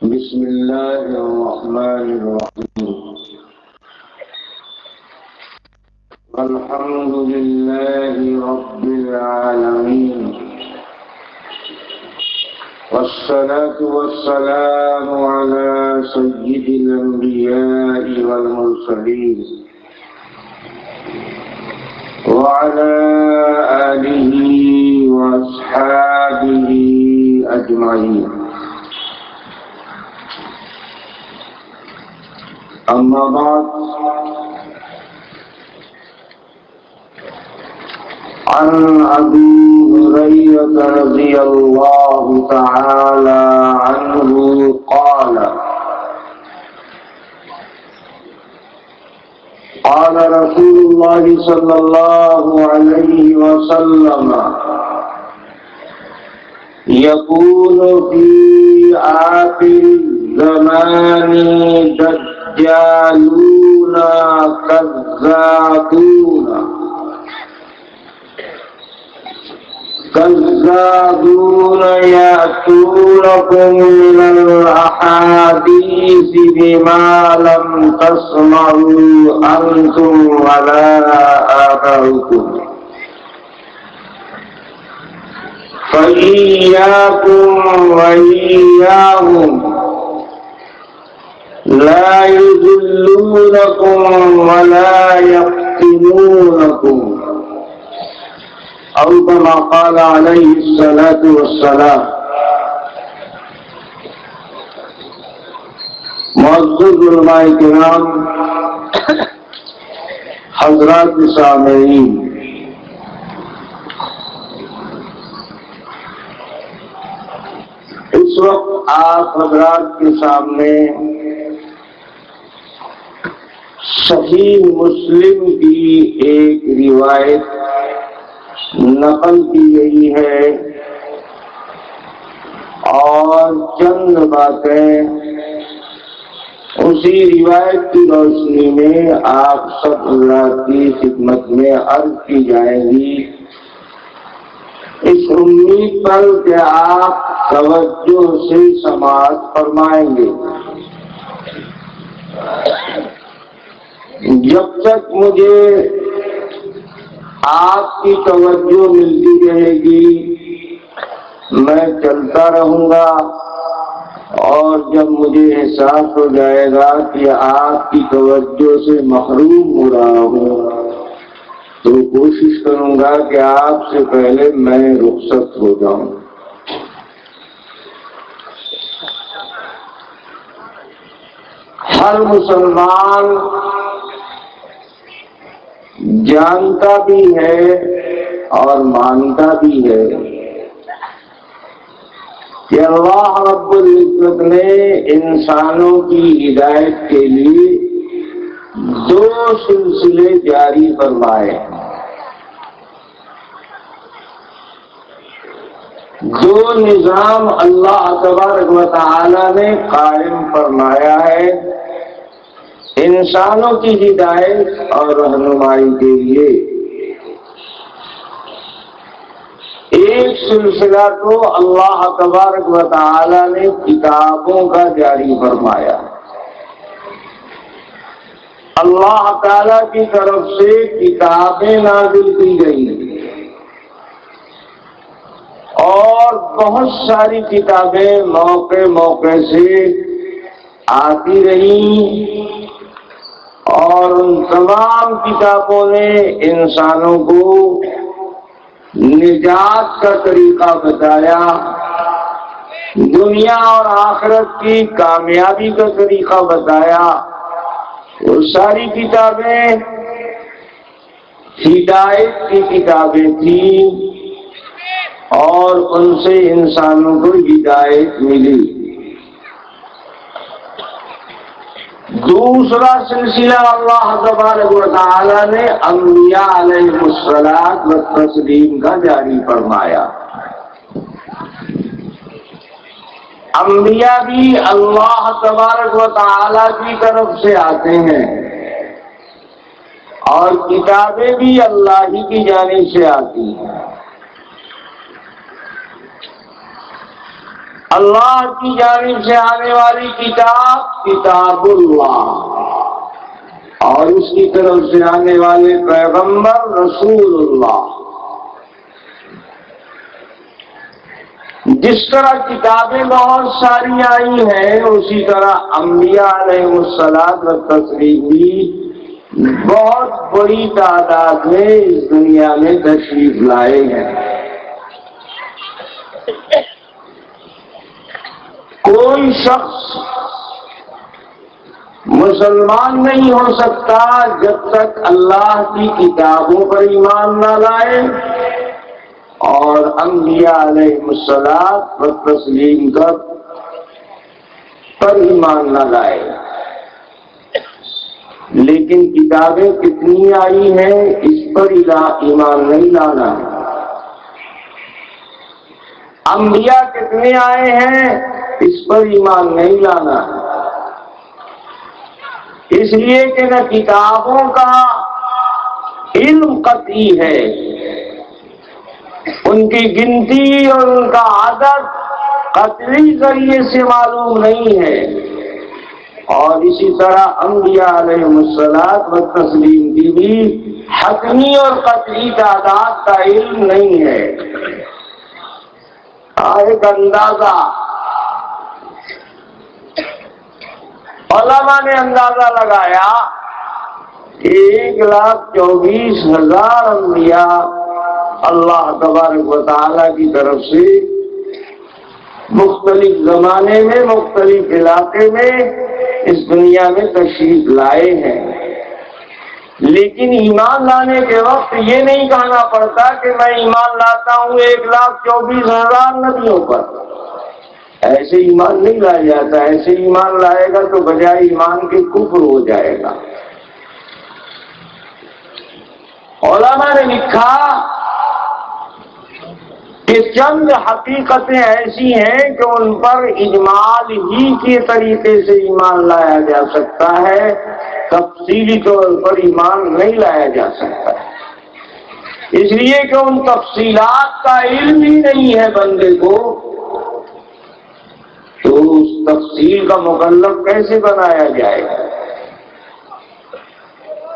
بسم الله الرحمن الرحيم. والحمد لله رب العالمين، والصلاة والسلام على سيد الأنبياء والمرسلين وعلى آله وأصحابه أجمعين. أما بعد، عن أبي هريرة رضي الله تعالى عنه قال: قال رسول الله صلى الله عليه وسلم: يكون في آخر الزمان دجالون كذابون يأتونكم من الأحاديث بما لم تسمعوا أنتم ولا آباؤكم، فإياكم وإياهم لا يضلونكم ولا يفتنونكم، أو كما قال عليه الصلاة والسلام. معزز علماء کرام، حضرات سامعین، اس وقت آپ حضرات کے سامنے صحیح مسلم کی ایک روایت نقل کی گئی ہے اور چند باتیں اسی روایت کی روشنی میں آپ سب حضرات کی خدمت میں عرض کی جائیں گی، اس امید پر کہ آپ توجہ سے سماعت فرمائیں گے۔ جب تک مجھے آپ کی توجہ ملتی رہے گی میں چلتا رہوں گا، اور جب مجھے احساس ہو جائے گا کہ آپ کی توجہ سے محروم ہو رہا ہوں تو کوشش کروں گا کہ آپ سے پہلے میں رخصت ہو جاؤں۔ ہر مسلمان جانتا بھی ہے اور مانتا بھی ہے کہ اللہ رب العزت نے انسانوں کی ہدایت کے لیے دو سلسلے جاری فرمائے، دو نظام اللہ تبارک و تعالی نے قائم فرمایا ہے انسانوں کی ہدایت اور رہنمائی کے لیے۔ ایک سلسلہ تو اللہ تبارک و تعالی نے کتابوں کا جاری فرمایا، اللہ تعالی کی طرف سے کتابیں نازل کی گئی اور بہت ساری کتابیں موقع موقع سے آتی رہیں، اور ان تمام کتابوں نے انسانوں کو نجات کا طریقہ بتایا، دنیا اور آخرت کی کامیابی کا طریقہ بتایا۔ وہ ساری کتابیں ہدایت کی کتابیں تھیں اور ان سے انسانوں کو ہدایت ملی۔ دوسرا سلسلہ اللہ تبارک و تعالی نے انبیاء علیہ الصلوۃ والتسلیم کا جاری فرمایا۔ انبیاء بھی اللہ تبارک و تعالی کی طرف سے آتے ہیں اور کتابیں بھی اللہ ہی کی جانب سے آتی ہیں۔ اللہ کی جانب سے آنے والی کتاب کتاب اللہ، اور اس کی طرف سے آنے والے پیغمبر رسول اللہ۔ جس طرح کتابیں بہت ساری آئی ہیں، اسی طرح انبیاء علیہ الصلوۃ والتسلیم بھی بہت بڑی تعداد میں اس دنیا میں تشریف لائے ہیں۔ کوئی شخص مسلمان نہیں ہو سکتا جب تک اللہ کی کتابوں پر ایمان نہ لائے اور انبیاء علیہ الصلوۃ والتسلیم پر ایمان نہ لائے۔ لیکن کتابیں کتنی آئی ہیں اس پر ایمان نہیں لانا۔ انبیاء کتنے آئے ہیں اس پر ایمان نہیں لانا، اس لیے کہ نہ کتابوں کا علم قطعی ہے، ان کی گنتی اور ان کا عدد قطعی ذریعے سے معلوم نہیں ہے، اور اسی طرح انبیاء علیہ الصلوۃ والتسلیم کی بھی حتمی اور قطعی تعداد کا علم نہیں ہے۔ ایک اندازہ علماء نے اندازہ لگایا کہ 1,24,000 انبیاء اللہ تبارک و تعالی کی طرف سے مختلف زمانے میں مختلف علاقے میں اس دنیا میں تشریف لائے ہیں، لیکن ایمان لانے کے وقت یہ نہیں کہنا پڑتا کہ میں ایمان لاتا ہوں 1,24,000 نبیوں پر۔ ایسے ایمان نہیں لایا جاتا، ایسے ایمان لائے گا تو بجائے ایمان کے کفر ہو جائے گا۔ علماء نے لکھا کہ چند حقیقتیں ایسی ہیں کہ ان پر اجمال ہی کے طریقے سے ایمان لایا جا سکتا ہے، تفصیلی طور پر ایمان نہیں لایا جا سکتا، اس لیے کہ ان تفصیلات کا علم ہی نہیں ہے بندے کو، تو اس تفصیل کا مکلف کیسے بنایا جائے گا؟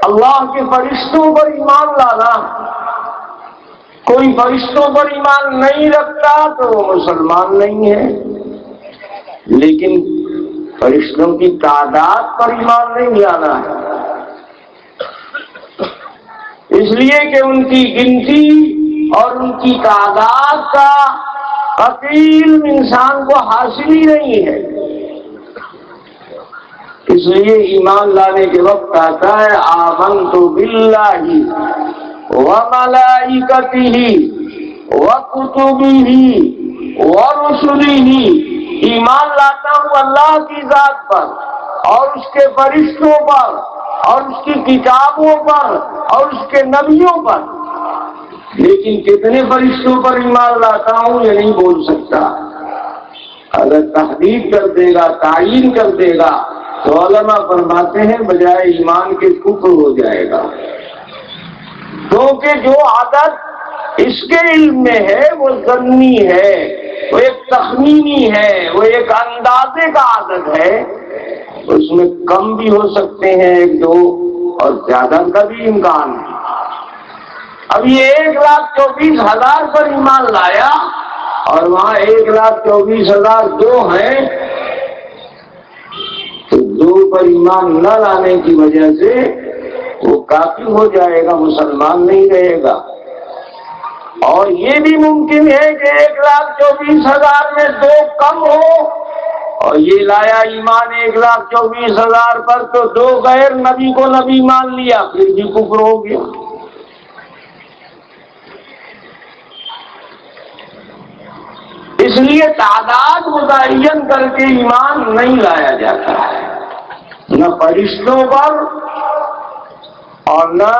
اللہ کے فرشتوں پر ایمان لانا، کوئی فرشتوں پر ایمان نہیں رکھتا تو وہ مسلمان نہیں ہے، لیکن فرشتوں کی تعداد پر ایمان نہیں لانا ہے، اس لیے کہ ان کی گنتی اور ان کی تعداد کا قطعی علم انسان کو حاصل ہی نہیں ہے۔ اس لیے ایمان لانے کے وقت آتا ہے آمنت باللہ وملائکتہ وکتبہ ورسلہ، ایمان لاتا ہوں اللہ کی ذات پر اور اس کے فرشتوں پر اور اس کی کتابوں پر اور اس کے نبیوں پر، لیکن کتنے فرشتوں پر ایمان لاتا ہوں یہ نہیں بول سکتا۔ اگر تحدید کر دے گا، تعین کر دے گا تو علماء فرماتے ہیں بجائے ایمان کے کفر ہو جائے گا، کیونکہ جو عادت اس کے علم میں ہے وہ ظنی ہے، وہ ایک تخمینی ہے، وہ ایک اندازے کا عادت ہے، اس میں کم بھی ہو سکتے ہیں 1-2 اور زیادہ کا بھی امکان ہے۔ اب یہ 1,24,000 پر ایمان لایا اور وہاں 1,24,000 دو ہیں، تو 2 پر ایمان نہ لانے کی وجہ سے وہ کافر ہو جائے گا، مسلمان نہیں رہے گا۔ اور یہ بھی ممکن ہے کہ 1,24,000 میں 2 کم ہو اور یہ لایا ایمان 1,24,000 پر تو 2 غیر نبی کو نبی مان لیا، پھر بھی کفر ہو گیا۔ اس لیے تعداد متعین کر کے ایمان نہیں لایا جاتا ہے، نہ فرشتوں پر اور نہ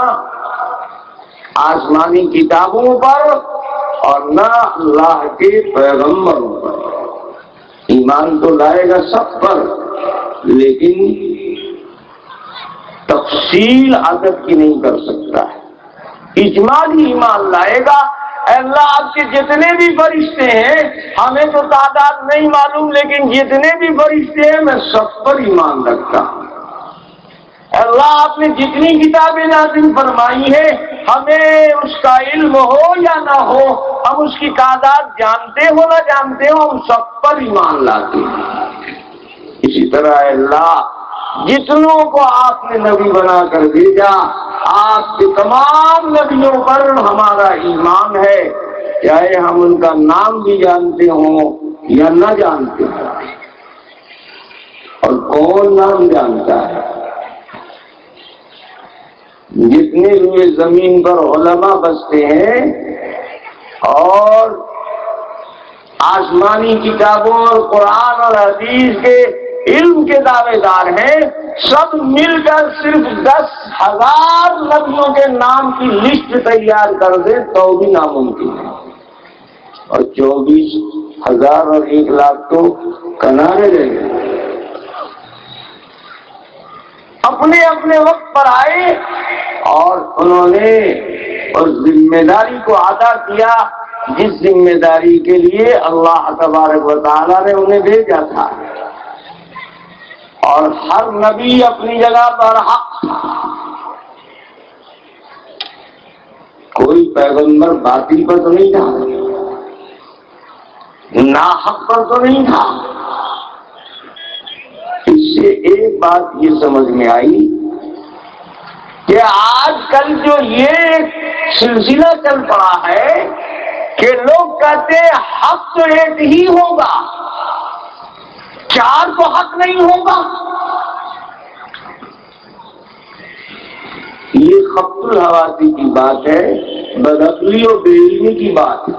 آسمانی کتابوں پر اور نہ اللہ کے پیغمبروں پر۔ ایمان تو لائے گا سب پر، لیکن تفصیل عدد کی نہیں کر سکتا ہے۔ اجمالی ایمان لائے گا اے اللہ آپ کے جتنے بھی فرشتے ہیں ہمیں تو تعداد نہیں معلوم، لیکن جتنے بھی فرشتے ہیں میں سب پر ایمان رکھتا ہوں۔ اے اللہ آپ نے جتنی کتابیں نازل فرمائی ہیں ہمیں اس کا علم ہو یا نہ ہو، ہم اس کی تعداد جانتے ہو نہ جانتے ہو، ہم سب پر ایمان لاتے ہیں۔ اسی طرح اے اللہ جتنوں کو آپ نے نبی بنا کر بھیجا، آپ کے تمام نبیوں پر ہمارا ایمان ہے، چاہے ہم ان کا نام بھی جانتے ہوں یا نہ جانتے ہوں۔ اور کون نام جانتا ہے؟ جتنے بھی زمین پر علماء بستے ہیں اور آسمانی کتابوں اور قرآن اور حدیث کے علم کے دعوے دار ہیں، سب مل کر صرف 10,000 نبیوں کے نام کی لسٹ تیار کر دے تو بھی ناممکن ہے، اور 24,000 اور 1,00,000 تو کنارے رہ گئے۔ اپنے اپنے وقت پر آئے اور انہوں نے اس ذمہ داری کو ادا کیا جس ذمہ داری کے لیے اللہ تبارک و تعالیٰ نے انہیں بھیجا تھا، اور ہر نبی اپنی جگہ پر حق تھا۔ کوئی پیغمبر باطل پر تو نہیں تھا، ناحق پر تو نہیں تھا۔ اس سے ایک بات یہ سمجھ میں آئی کہ آج کل جو یہ سلسلہ چل پڑا ہے کہ لوگ کہتے ہیں حق تو ایک ہی ہوگا، 4 تو حق نہیں ہوگا، یہ خبط الحواسی کی بات ہے، بدعقلی اور بے علمی کی بات ہے۔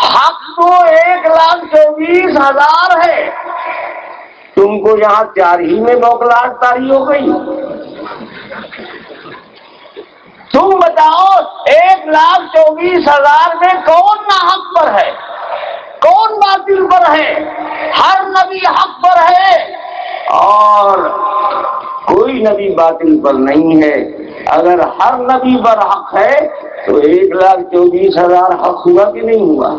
حق تو 1,24,000 ہے، تم کو یہاں 4 ہی میں بوکھلاہٹ طاری ہو گئی۔ تم بتاؤ 1,24,000 میں کون ناحق پر ہے، کون باطل پر ہے؟ ہر نبی حق پر ہے اور کوئی نبی باطل پر نہیں ہے۔ اگر ہر نبی پر حق ہے تو 1,24,000 حق ہوا کہ نہیں ہوا؟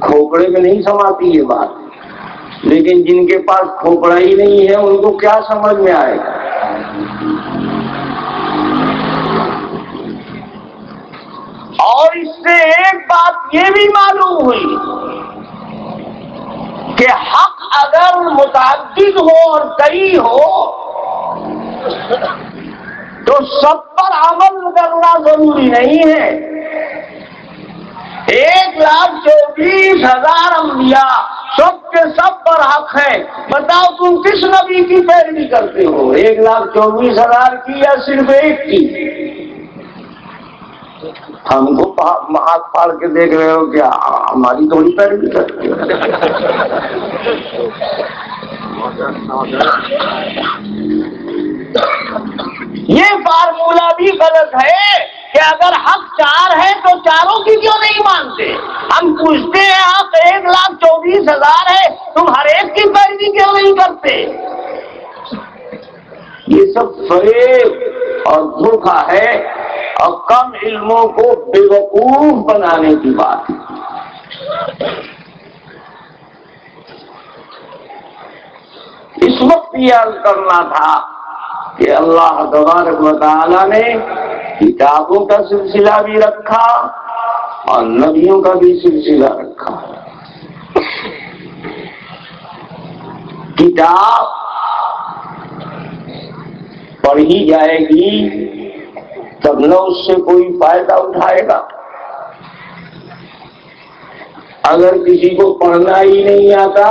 کھوپڑے میں نہیں سماتی یہ بات، لیکن جن کے پاس کھوپڑا ہی نہیں ہے ان کو کیا سمجھ میں آئے گا؟ اور اس سے ایک بات یہ بھی معلوم ہوئی کہ حق اگر متعدد ہو اور کئی ہو تو سب پر عمل کرنا ضروری نہیں ہے۔ 1,24,000 انبیاء سب کے سب پر حق ہے، بتاؤ تم کس نبی کی پیروی کرتے ہو، 1,24,000 کی یا صرف ایک کی؟ ہم کو ہاتھ پھاڑ کے دیکھ رہے ہو کیا؟ ہماری تھوڑی پیروی کرتے ہو۔ یہ فارمولہ بھی غلط ہے کہ اگر حق 4 ہے تو 4 کی کیوں نہیں مانتے؟ ہم پوچھتے ہیں حق 1,24,000 ہے، تم ہر ایک کی پیروی کیوں نہیں کرتے؟ یہ سب فریب اور دھوکہ ہے اور کم علموں کو بیوقوف بنانے کی بات ہے۔ اس وقت یہ عرض کرنا تھا کہ اللہ تبارک و تعالیٰ نے کتابوں کا سلسلہ بھی رکھا اور نبیوں کا بھی سلسلہ رکھا۔ کتاب پڑھی جائے گی تب نہ اس سے کوئی فائدہ اٹھائے گا۔ اگر کسی کو پڑھنا ہی نہیں آتا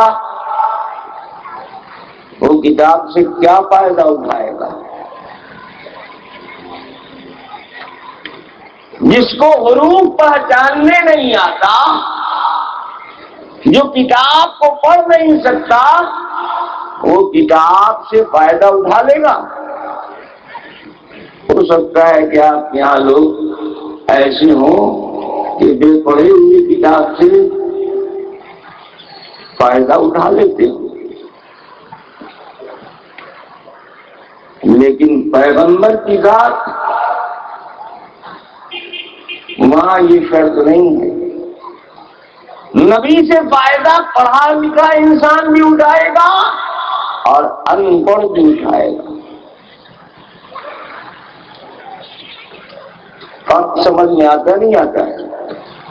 وہ کتاب سے کیا فائدہ اٹھائے گا؟ جس کو حروف پہچاننے نہیں آتا، جو کتاب کو پڑھ نہیں سکتا، وہ کتاب سے فائدہ اٹھا لے گا؟ ہو سکتا ہے کہ آپ یہاں لوگ ایسے ہوں کہ بے پڑھے ہوئے کتاب سے فائدہ اٹھا لیتے ہوں، لیکن پیغمبر کی ذات وہاں یہ شرط نہیں ہے. نبی سے فائدہ پڑھا لکھا انسان بھی اٹھائے گا اور ان پڑھ بھی اٹھائے گا. فرق سمجھ میں آتا نہیں آتا ہے؟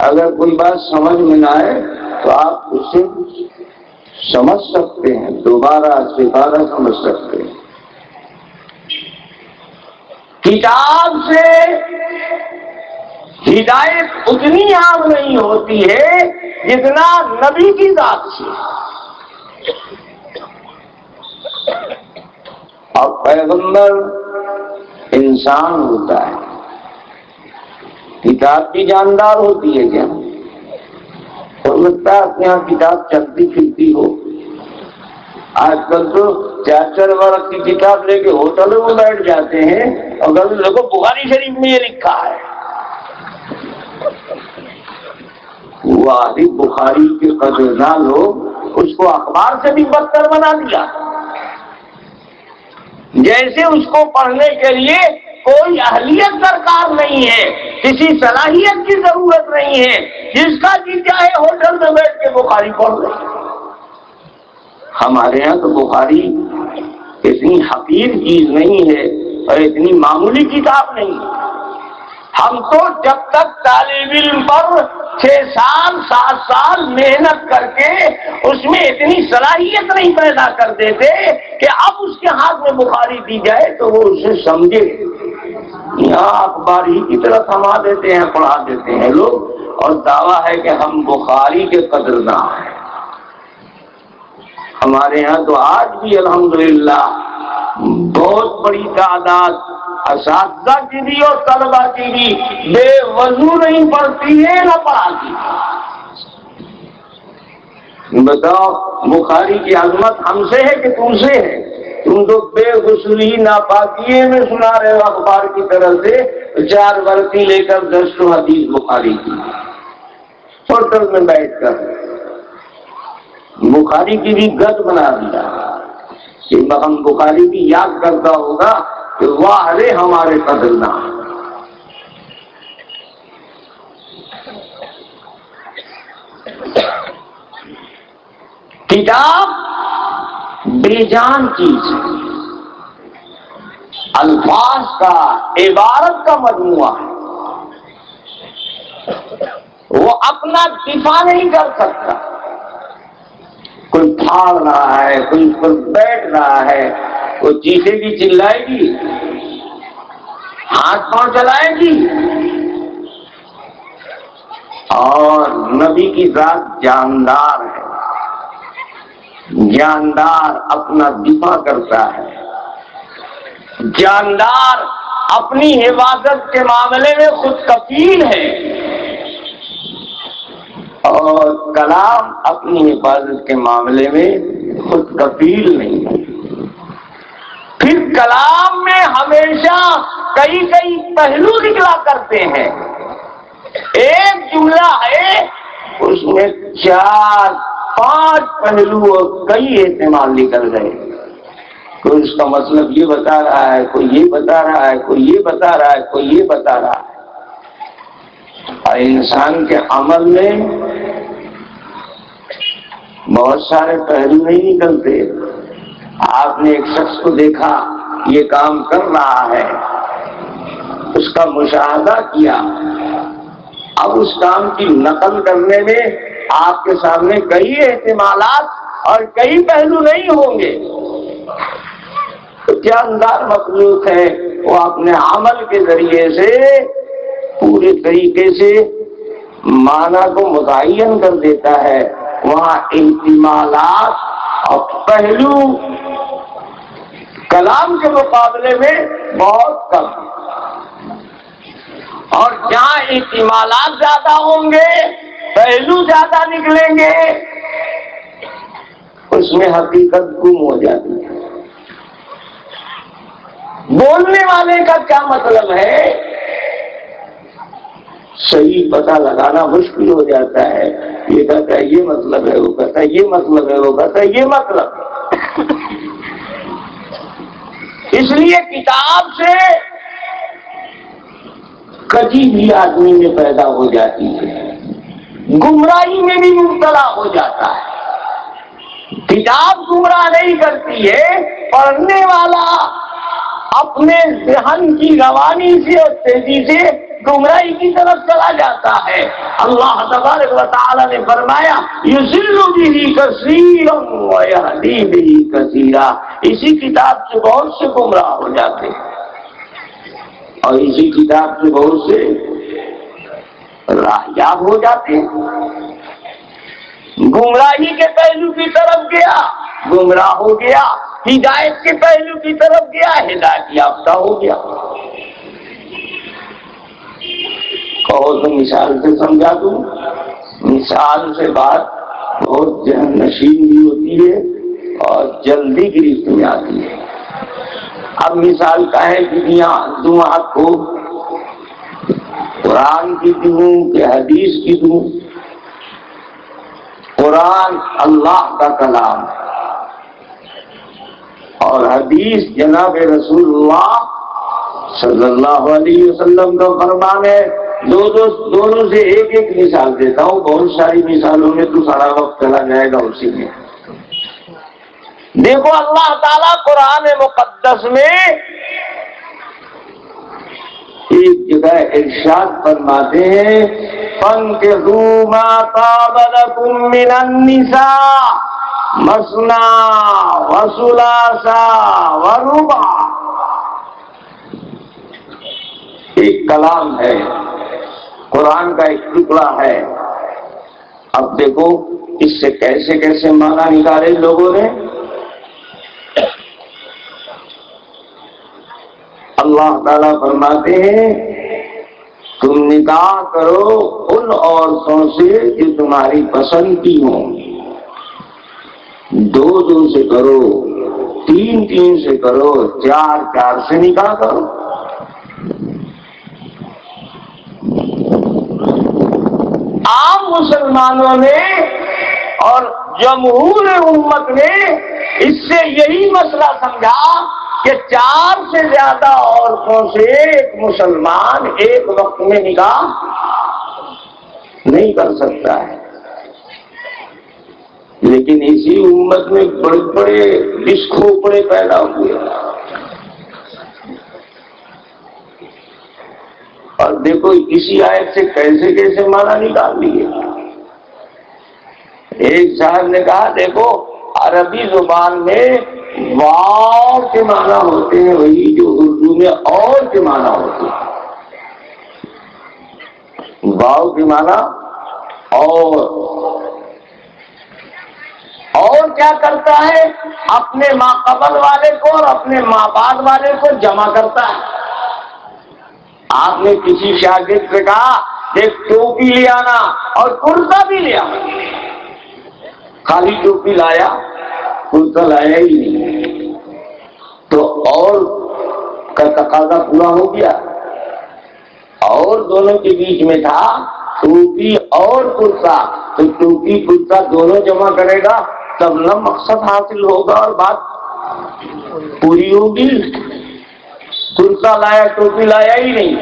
اگر کوئی بات سمجھ میں نہ آئے تو آپ اسے سمجھ سکتے ہیں، دوبارہ سمجھ سکتے ہیں. کتاب سے ہدایت اتنی عام نہیں ہوتی ہے جتنا نبی کی ذات سے. اور پیغمبر انسان ہوتا ہے. کتاب کی جاندار ہوتی ہے کیا؟ اور لگتا ہے اپنے یہاں کتاب چلتی پھرتی ہو. آج کل تو 4 ورق کی کتاب لے کے ہوٹلوں میں بیٹھ جاتے ہیں اور دیکھو بخاری شریف میں یہ لکھا ہے. واحد بخاری کے قدردان لوگ اس کو اخبار سے بھی بدتر بنا دیا. جیسے اس کو پڑھنے کے لیے کوئی اہلیت درکار نہیں ہے، کسی صلاحیت کی ضرورت نہیں ہے. جس کا جی چاہے ہوٹل میں بیٹھ کے بخاری پڑھ لے. ہمارے ہاں تو بخاری اتنی حقیر چیز نہیں ہے اور اتنی معمولی کتاب نہیں ہے. ہم تو جب تک طالب علم پر 6 سال 7 سال محنت کر کے اس میں اتنی صلاحیت نہیں پیدا کر دیتے کہ اب اس کے ہاتھ میں بخاری دی جائے تو وہ اسے سمجھے. یہاں اخبار ہی کی طرح تھما دیتے ہیں، پڑھا دیتے ہیں لوگ، اور دعویٰ ہے کہ ہم بخاری کے قدردان ہیں. ہمارے ہاں تو آج بھی الحمدللہ بہت بڑی تعداد اساتذہ کی بھی اور طلبہ کی بھی بے وضو نہیں پڑھتی ہے نہ پڑھاتی. بتاؤ بخاری کی عظمت ہم سے ہے کہ تم سے ہے؟ تم تو بے غسلی ناپاکی میں سنا رہے ہو اخبار کی طرف سے 4 ورقی لے کر 10 حدیث بخاری کی ہوٹل میں بیٹھ کر. بخاری کی بھی گد بنا دیا کہ ہم بخاری بھی یاد کرتا ہوگا کہ واہ رے ہمارے قدردان. کتاب بے جان چیز ہے، الفاظ کا عبارت کا مجموعہ ہے. وہ اپنا دفاع نہیں کر سکتا. کوئی پھاڑ رہا ہے، کوئی اس پر بیٹھ رہا ہے، کوئی چیخے گی چلائے گی، ہاتھ پاؤں چلائے گی. اور نبی کی ذات جاندار ہے، جاندار اپنا دفاع کرتا ہے، جاندار اپنی حفاظت کے معاملے میں خود کفیل ہے، اور کلام اپنی حفاظت کے معاملے میں خود کفیل نہیں ہے. پھر کلام میں ہمیشہ کئی پہلو نکلا کرتے ہیں. ایک جملہ ہے اس میں 4-5 پہلو اور کئی احتمال نکل گئے. کوئی اس کا مطلب یہ بتا رہا ہے، کوئی یہ بتا رہا ہے، کوئی یہ بتا رہا ہے، کوئی یہ بتا رہا ہے. اور انسان کے عمل میں بہت سارے پہلو نہیں نکلتے. آپ نے ایک شخص کو دیکھا یہ کام کر رہا ہے، اس کا مشاہدہ کیا، اب اس کام کی نقل کرنے میں آپ کے سامنے کئی احتمالات اور کئی پہلو نہیں ہوں گے. تو کیا انداز مخلوق ہے، وہ اپنے عمل کے ذریعے سے پورے طریقے سے معنی کو متعین کر دیتا ہے. وہاں احتمالات اور پہلو کلام کے مقابلے میں بہت کم. اور جہاں احتمالات زیادہ ہوں گے، پہلو زیادہ نکلیں گے، اس میں حقیقت گم ہو جاتی ہے. بولنے والے کا کیا مطلب ہے صحیح پتہ لگانا مشکل ہو جاتا ہے. یہ کہتا ہے یہ مطلب ہے، وہ کہتا ہے یہ مطلب ہے، وہ کہتا ہے یہ مطلب ہے. اس لیے کتاب سے کجی بھی آدمی میں پیدا ہو جاتی ہے، گمراہی میں بھی مبتلا ہو جاتا ہے۔ کتاب گمراہ نہیں کرتی ہے، پڑھنے والا اپنے ذہن کی روانی سے اور تیزی سے گمراہی کی طرف چلا جاتا ہے۔ اللہ تبارک و تعالی نے فرمایا یضل بہ کثیرا ویہدی بہ کثیرا، اسی کتاب سے بہت سے گمراہ ہو جاتے ہیں اور اسی کتاب سے بہت سے راہیاب ہو جاتے ہیں۔ گمراہی کے پہلو کی طرف گیا، گمراہ ہو گیا، ہدایت کے پہلو کی طرف گیا، ہدایت یافتہ ہو گیا۔ کہو تو مثال سے سمجھا دوں، مثال سے بات بہت ذہن نشین بھی ہوتی ہے اور جلدی گرفت میں آتی ہے۔ اب مثال کا ہے کہ دوں آپ کو، قرآن کی دوں کہ حدیث کی دوں؟ قرآن اللہ کا کلام اور حدیث جناب رسول اللہ صلی اللہ علیہ وسلم کا فرمان ہے۔ دونوں سے ایک ایک مثال دیتا ہوں، بہت ساری مثالوں میں تو سارا وقت چلا جائے گا اسی میں۔ دیکھو اللہ تعالیٰ قرآن مقدس میں ایک جگہ ارشاد فرماتے ہیں فَانكِحُوا مَا طَابَ لَكُم مِّنَ النِّسَاءِ مَثْنَىٰ وَثُلَاثَ وَرُبَاع۔ ایک کلام ہے، قرآن کا ایک ٹکڑا ہے۔ اب دیکھو اس سے کیسے کیسے معنی نکالے لوگوں نے۔ اللہ تعالیٰ فرماتے ہیں تم نکاح کرو ان عورتوں سے جو تمہاری پسند کی ہوں، 2 سے کرو، 3 سے کرو، 4 سے نکاح کرو۔ عام مسلمانوں نے اور جمہور امت نے اس سے یہی مسئلہ سمجھا کہ 4 سے زیادہ عورتوں سے ایک مسلمان ایک وقت میں نکاح نہیں کر سکتا ہے۔ لیکن اسی امت میں بڑے بڑے کھوپڑے پیدا ہوئے اور دیکھو اسی آیت سے کیسے کیسے معنی نکال لیے۔ ایک صاحب نے کہا دیکھو عربی زبان میں واو کے معنی ہوتے ہیں وہی جو اردو میں اور کے معنی ہوتے ہیں۔ واو کے معنی اور کیا کرتا ہے؟ اپنے ما قبل والے کو اور اپنے ما بعد والے کو جمع کرتا ہے۔ آپ نے کسی شاگرد سے کہا ایک ٹوپی لے آنا اور کرتا بھی لے آنا، خالی ٹوپی لایا کرتا لایا ہی نہیں، تو اور کا تقاضا پورا ہو گیا؟ اور دونوں کے بیچ میں تھا ٹوپی اور کرتا، تو ٹوپی کرتا دونوں جمع کرے گا تب نہ مقصد حاصل ہوگا اور بات پوری ہوگی۔ کرتا لایا ٹوپی لایا ہی نہیں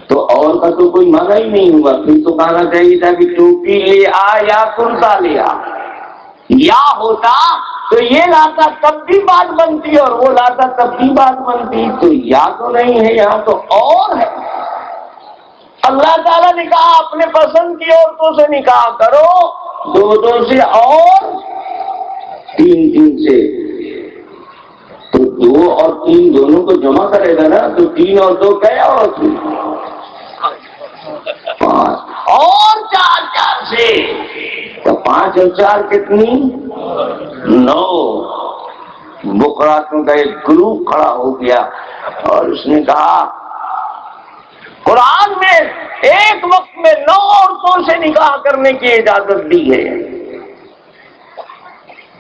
تو اور کا تو کوئی معنی ہی نہیں ہوا۔ پھر تو کہنا چاہیے تھا کہ ٹوپی لے آ یا کرتا لے آ، یا ہوتا تو یہ لاتا تب بھی بات بنتی اور وہ لاتا تب بھی بات بنتی، تو یا تو نہیں ہے یہاں تو اور ہے۔ اللہ تعالیٰ نے کہا اپنے پسند کی عورتوں سے نکاح کرو، 2 سے اور 3 سے، تو 2 اور 3 دونوں کو جمع کرے گا نا، تو 3 اور 2 کیا اور 3 5 اور 4 سے، تو 5 اور 4 کتنی؟ 9۔ بکراتوں کا ایک گروپ کھڑا ہو گیا اور اس نے کہا قرآن میں ایک وقت میں 9 عورتوں سے نکاح کرنے کی اجازت دی ہے۔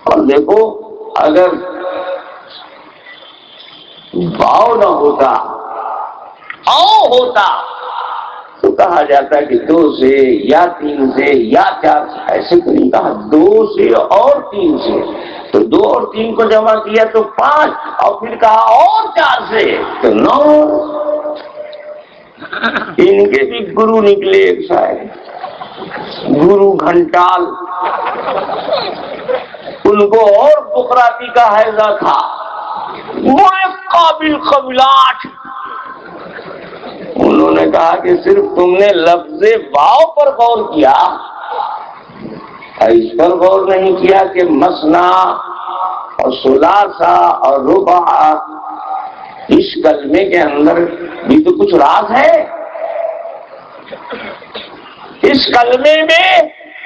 اور دیکھو اگر باؤ نہ ہوتا او ہوتا تو کہا جاتا کہ 2 سے یا 3 سے یا 4 سے، ایسے تو نہیں کہا 2 سے اور 3 سے، تو 2 اور 3 کو جمع کیا تو 5 اور پھر کہا اور 4 سے تو 9۔ ان کے بھی گرو نکلے ایک شاعر گرو گھنٹال، ان کو اور بقراتی کا حیضہ تھا، وہ ایک قابل قبلاٹ۔ انہوں نے کہا کہ صرف تم نے لفظ واو پر غور کیا، اس پر غور نہیں کیا کہ مثنا اور ثلاثہ اور رباع اس کلمے کے اندر بھی تو کچھ راز ہے۔ اس کلمے میں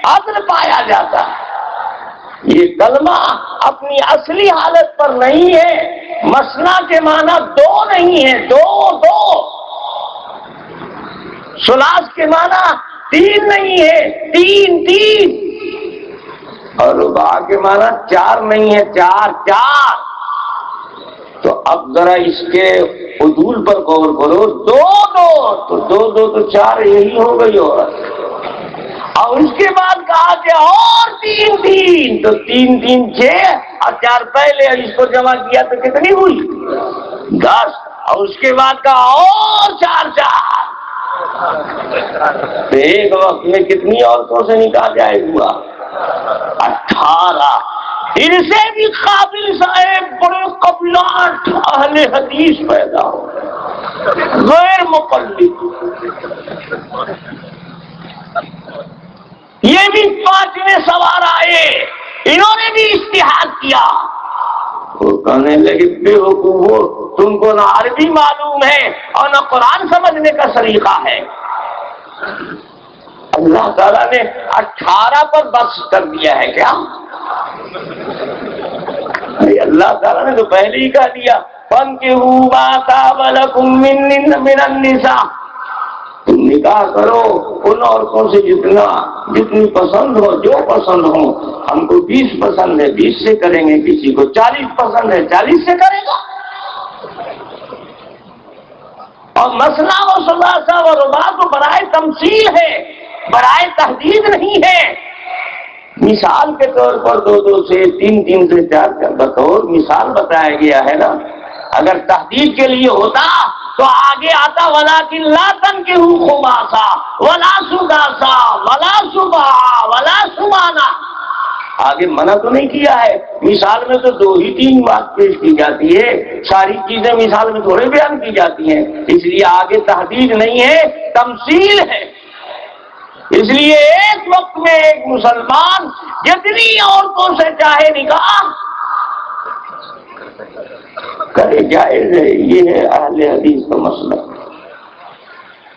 عدل پایا جاتا ہے، یہ کلمہ اپنی اصلی حالت پر نہیں ہے، مثنا کے معنی دو نہیں ہے، دو ثلاث کے معنی تین نہیں ہے، تین، اور رباع کے معنی چار نہیں ہے، چار۔ تو اب ذرا اس کے عدول پر غور کرو، دو تو چار یہی ہو گئی، اور اس کے بعد کہا کہ اور تین، تو تین 6 اور 4 پہلے، اس کو جمع کیا تو کتنی ہوئی 10، اور اس کے بعد کہا اور 4 تو ایک وقت میں کتنی عورتوں سے نکاح جائز ہوا 18۔ ان سے بھی قابل صاحب بڑے قبلاٹ اہل حدیث پیدا ہو، غیر مقلد۔ یہ بھی 5ویں سوار آئے، انہوں نے بھی اجتہاد کیا، وہ کہنے لگے بے وقوفو، تم کو نہ عربی معلوم ہے اور نہ قرآن سمجھنے کا سلیقہ ہے۔ اللہ تعالیٰ نے 18 پر بس کر دیا ہے کیا؟ اللہ تعالیٰ نے تو پہلے ہی کہہ دیا فَانْكِحُوا مَا طَابَ لَكُم مِّنَ النِّسَاءِ، تم نکاح کرو ان عورتوں سے جتنی پسند ہو، جو پسند ہو۔ ہم کو 20 پسند ہے 20 سے کریں گے، کسی کو 40 پسند ہے 40 سے کرے گا۔ اور مثنا و ثلاثہ و رباع تو برائے تمثیل ہے، برائے تحدید نہیں ہے۔ مثال کے طور پر 2 سے 3 سے 4 بطور مثال بتایا گیا ہے نا۔ اگر تحدید کے لیے ہوتا تو آگے آتا وَلَٰكِن لَا تَنكِحُوا خُمَاسًا وَلَا سُدَاسًا وَلَا سُبَاعًا وَلَا ثُمَانًا، آگے منع تو نہیں کیا ہے۔ مثال میں تو 2 ہی 3 بات پیش کی جاتی ہے، ساری چیزیں مثال میں تھوڑے بیان کی جاتی ہیں، اس لیے آگے تحدید نہیں ہے، تمثیل ہے۔ اس لیے ایک وقت میں ایک مسلمان جتنی عورتوں سے چاہے نکاح کرے، جائز ہے۔ یہ ہے اہل حدیث کا مسئلہ،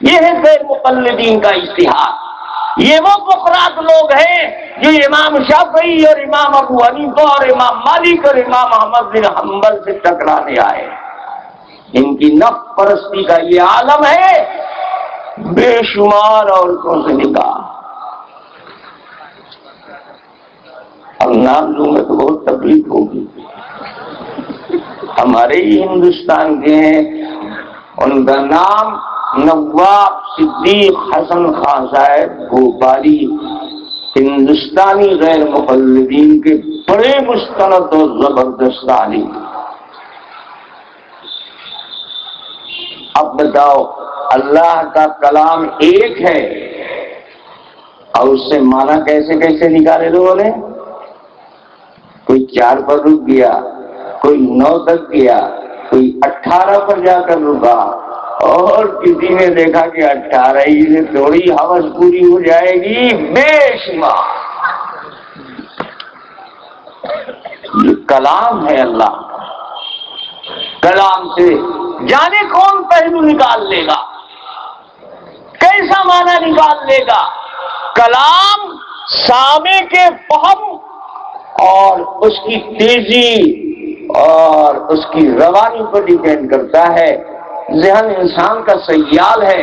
یہ ہے غیر مقلدین کا اجتہاد۔ یہ وہ بقرات لوگ ہیں جو امام شافعی اور امام ابو حنیفہ اور امام مالک اور امام احمد بن حنبل سے ٹکرانے آئے۔ ان کی نفس پرستی کا یہ عالم ہے، بے شمار عورتوں سے نکاح۔ اب نام لوں گا تو بہت تکلیف ہوگی۔ ہمارے ہی ہندوستان کے ہیں، ان کا نام نواب صدیق حسن خان صاحب بھوپالی، ہندوستانی غیر مقلدین کے بڑے مستند اور زبردست عالم۔ اب بتاؤ، اللہ کا کلام ایک ہے اور اس سے معنی کیسے نکالے لوگوں نے؟ کوئی 4 پر رک گیا، کوئی 9 تک گیا، کوئی 18 پر جا کر رکا، اور کسی نے دیکھا کہ 18 ہی سے تھوڑی حوث پوری ہو جائے گی، بے شمار۔ یہ کلام ہے اللہ، کلام سے جانے کون پہلو نکال لے گا، کیسا معنی نکال لے گا۔ کلام سامع کے فہم اور اس کی تیزی اور اس کی روانی پر ڈیپینڈ کرتا ہے۔ ذہن انسان کا سیال ہے،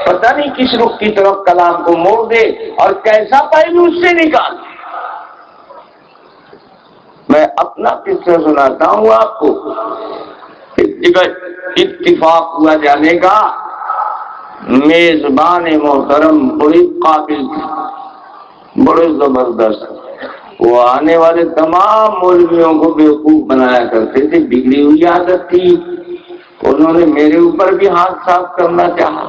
پتہ نہیں کس رخ کی طرف کلام کو موڑ دے اور کیسا پہلو اس سے نکال۔ میں اپنا قصہ سناتا ہوں آپ کو۔ اتفاق ہوا جانے کا، میزبان محترم بڑے قابل تھے، بڑے زبردست، وہ آنے والے تمام مولویوں کو بیوقوف بنایا کرتے تھے، بگڑی ہوئی عادت تھی۔ انہوں نے میرے اوپر بھی ہاتھ صاف کرنا چاہا،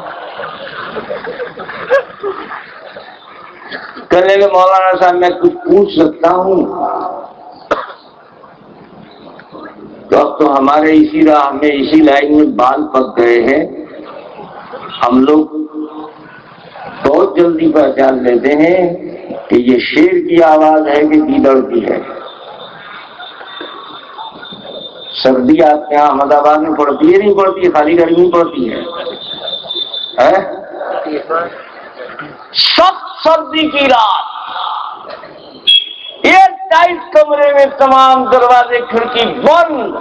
کہنے لگے مولانا صاحب میں کچھ پوچھ سکتا ہوں؟ تو اب تو ہمارے اسی راہ میں اسی لائن میں بال پک گئے ہیں، ہم لوگ بہت جلدی پہچان لیتے ہیں کہ یہ شیر کی آواز ہے کہ گیدڑ کی ہے۔ سردی آپ کے یہاں احمد آباد میں پڑتی ہے نہیں پڑتی ہے؟ خالی گرمی پڑتی ہے؟ سخت سردی کی رات، ایک ٹائٹ کمرے میں تمام دروازے کھڑکی بند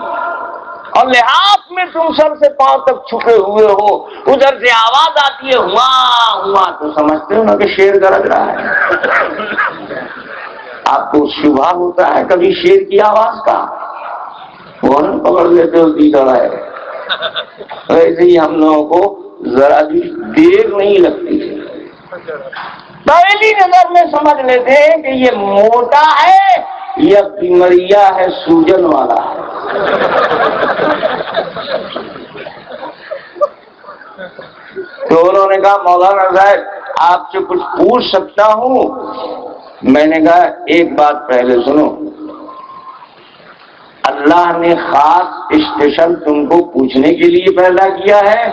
اور لحاظ میں تم سر سے پاؤں تک چھپے ہوئے ہو، ادھر سے آواز آتی ہے ہوا ہوا، تو سمجھتے ہو نا کہ شیر گرج رہا ہے۔ آپ کو شبہ ہوتا ہے کبھی شیر کی آواز کا؟ فوراً پکڑ لیتے ہو گیدڑ ہے۔ ویسے ہی ہم لوگوں کو ذرا بھی دیر نہیں لگتی، پہلی نظر میں سمجھ لیتے ہیں کہ یہ موٹا ہے یا بیماریا ہے، سوجن والا ہے۔ تو انہوں نے کہا مولانا صاحب آپ سے کچھ پوچھ سکتا ہوں؟ میں نے کہا ایک بات پہلے سنو، اللہ نے خاص اسپیشل تم کو پوچھنے کے لیے پیدا کیا ہے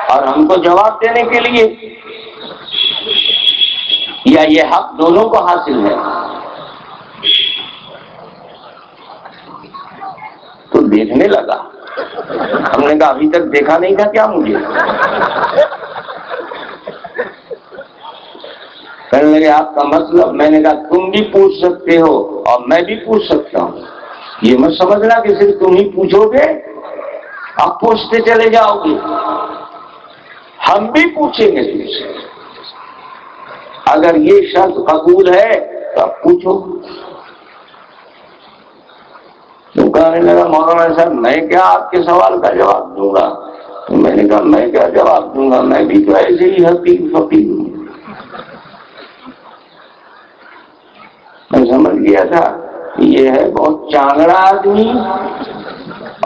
اور ہم کو جواب دینے کے لیے، یا یہ حق دونوں کو حاصل ہے؟ تو دیکھنے لگا، ہم نے کہا ابھی تک دیکھا نہیں تھا کیا مجھے؟ کہنے لگے آپ کا مطلب؟ میں نے کہا تم بھی پوچھ سکتے ہو اور میں بھی پوچھ سکتا ہوں، یہ مت سمجھنا کہ صرف تم ہی پوچھو گے آپ پوچھتے چلے جاؤ گے، ہم بھی پوچھیں گے تم سے۔ اگر یہ شرط قبول ہے تو آپ پوچھو۔ تو کہنے لگا مولانا صاحب میں کیا آپ کے سوال کا جواب دوں گا؟ تو میں نے کہا میں کیا جواب دوں گا، میں بھی تو ایسے ہی حقیق فقیر ہوں۔ میں سمجھ گیا تھا یہ ہے بہت چانگڑا آدمی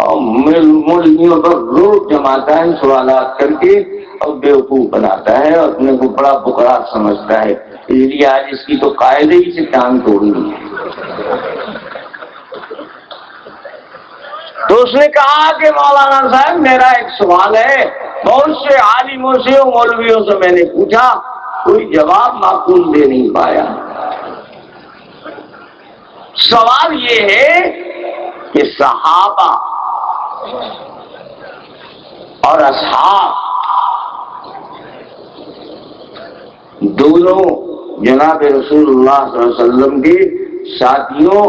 اور مولویوں پر روز جماتا ہے سوالات کر کے اور بیوقوف بناتا ہے اور اپنے کو بڑا بکرا سمجھتا ہے، اس لیے آج اس کی تو قاعدے ہی سے ٹانگ توڑنی ہے۔ تو اس نے کہا کہ مولانا صاحب میرا ایک سوال ہے، بہت سے عالموں سے اور مولویوں سے میں نے پوچھا، کوئی جواب معقول دے نہیں پایا۔ سوال یہ ہے کہ صحابہ اور اصحاب دونوں جناب رسول اللہ صلی اللہ علیہ وسلم کے ساتھیوں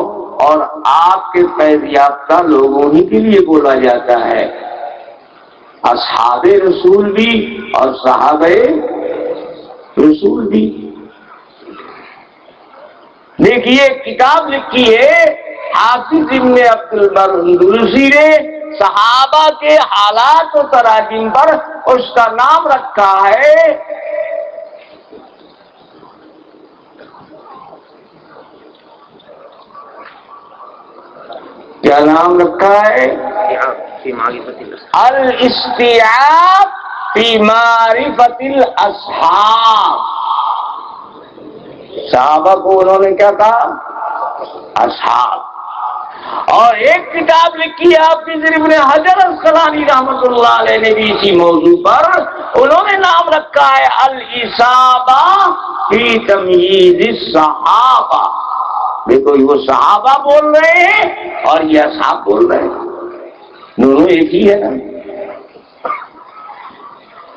اور آپ کے فیض یافتہ لوگوں ہی کے لیے بولا جاتا ہے، اصحاب رسول بھی اور صحابہ رسول بھی۔ دیکھیے کتاب لکھی ہے حافظ ابن عبد البر اندلسی نے، صحابہ کے حالات و تراجم پر اس کا نام رکھا ہے کیا نام رکھا ہے؟ الاستیعاب فی معرفت الاصحاب۔ صحابہ کو انہوں نے کیا کہا؟ اصحاب۔ اور ایک کتاب لکھی ہے حافظ ابن حجر اسقلانی رحمۃ اللہ علیہ نے بھی اسی موضوع پر، انہوں نے نام رکھا ہے الاصابہ فی تمییز الصحابہ۔ دیکھو وہ صحابہ بول رہے ہیں اور یہ اصحاب بول رہے ہیں، دونوں ایک ہی ہے نا۔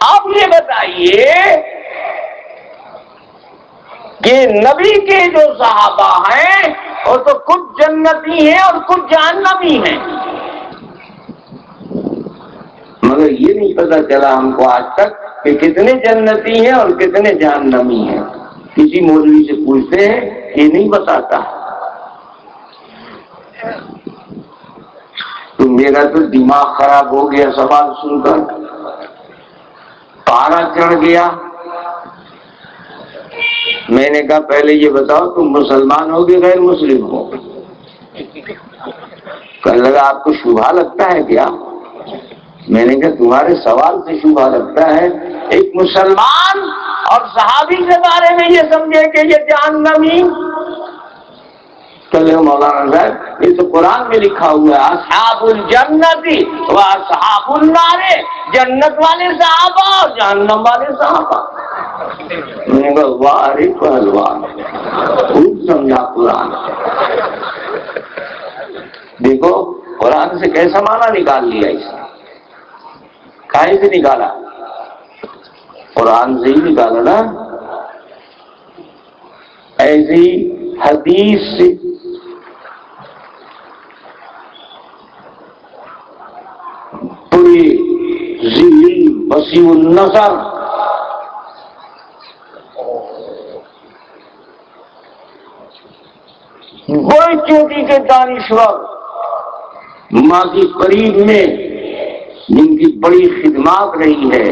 اب یہ بتائیے کہ نبی کے جو صحابہ ہیں وہ تو کچھ جنتی ہیں اور کچھ جہنمی ہیں، مگر یہ نہیں پتا چلا ہم کو آج تک کہ کتنے جنتی ہیں اور کتنے جہنمی ہیں۔ کسی مولوی سے پوچھتے ہیں یہ نہیں بتاتا۔ تو میرا تو دماغ خراب ہو گیا سوال سن کر، پارا چڑھ گیا۔ میں نے کہا پہلے یہ بتاؤ تم مسلمان ہو کہ غیر مسلم ہو؟ کہنے لگا آپ کو شبہ لگتا ہے کیا؟ میں نے کہا تمہارے سوال سے شبہ رکھتا ہے ایک مسلمان اور صحابی کے بارے میں یہ سمجھے کہ یہ جہنمی؟ چلے مولانا صاحب یہ تو قرآن میں لکھا ہوا ہے اصحاب الجنت و اصحاب النار، جنت والے صحابہ اور جہنم والے صحابہ۔ میں نے کہا واہ رے پہلوان، خوب سمجھا قرآن۔ دیکھو قرآن سے کیسا معنی نکال لیا اس نے، کہیں سے نکالا؟ قرآن سے ہی نکالا نا۔ ایسی حدیث سے پوری ذہنی وسیع النظر بڑی چوٹی کے دانشور ماں کی قریب میں جن کی بڑی خدمات رہی ہے،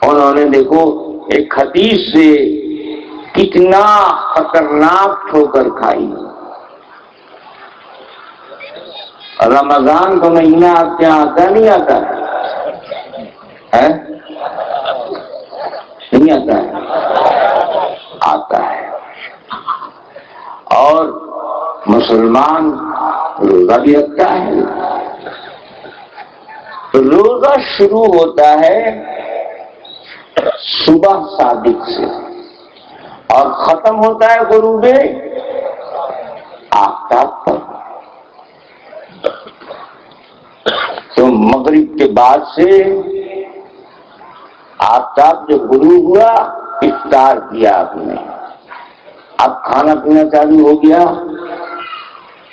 انہوں نے دیکھو ایک حدیث سے کتنا خطرناک ٹھوکر کھائی۔ رمضان کا مہینہ آپ کے یہاں آتا نہیں آتا ہے؟ نہیں آتا ہے؟ آتا ہے۔ اور مسلمان روزہ بھی رکھتا ہے۔ روزہ شروع ہوتا ہے صبح صادق سے اور ختم ہوتا ہے غروب آفتاب پر۔ تو مغرب کے بعد سے آفتاب جو غروب ہوا افطار کیا آپ نے، اب کھانا پینا چالو ہو گیا،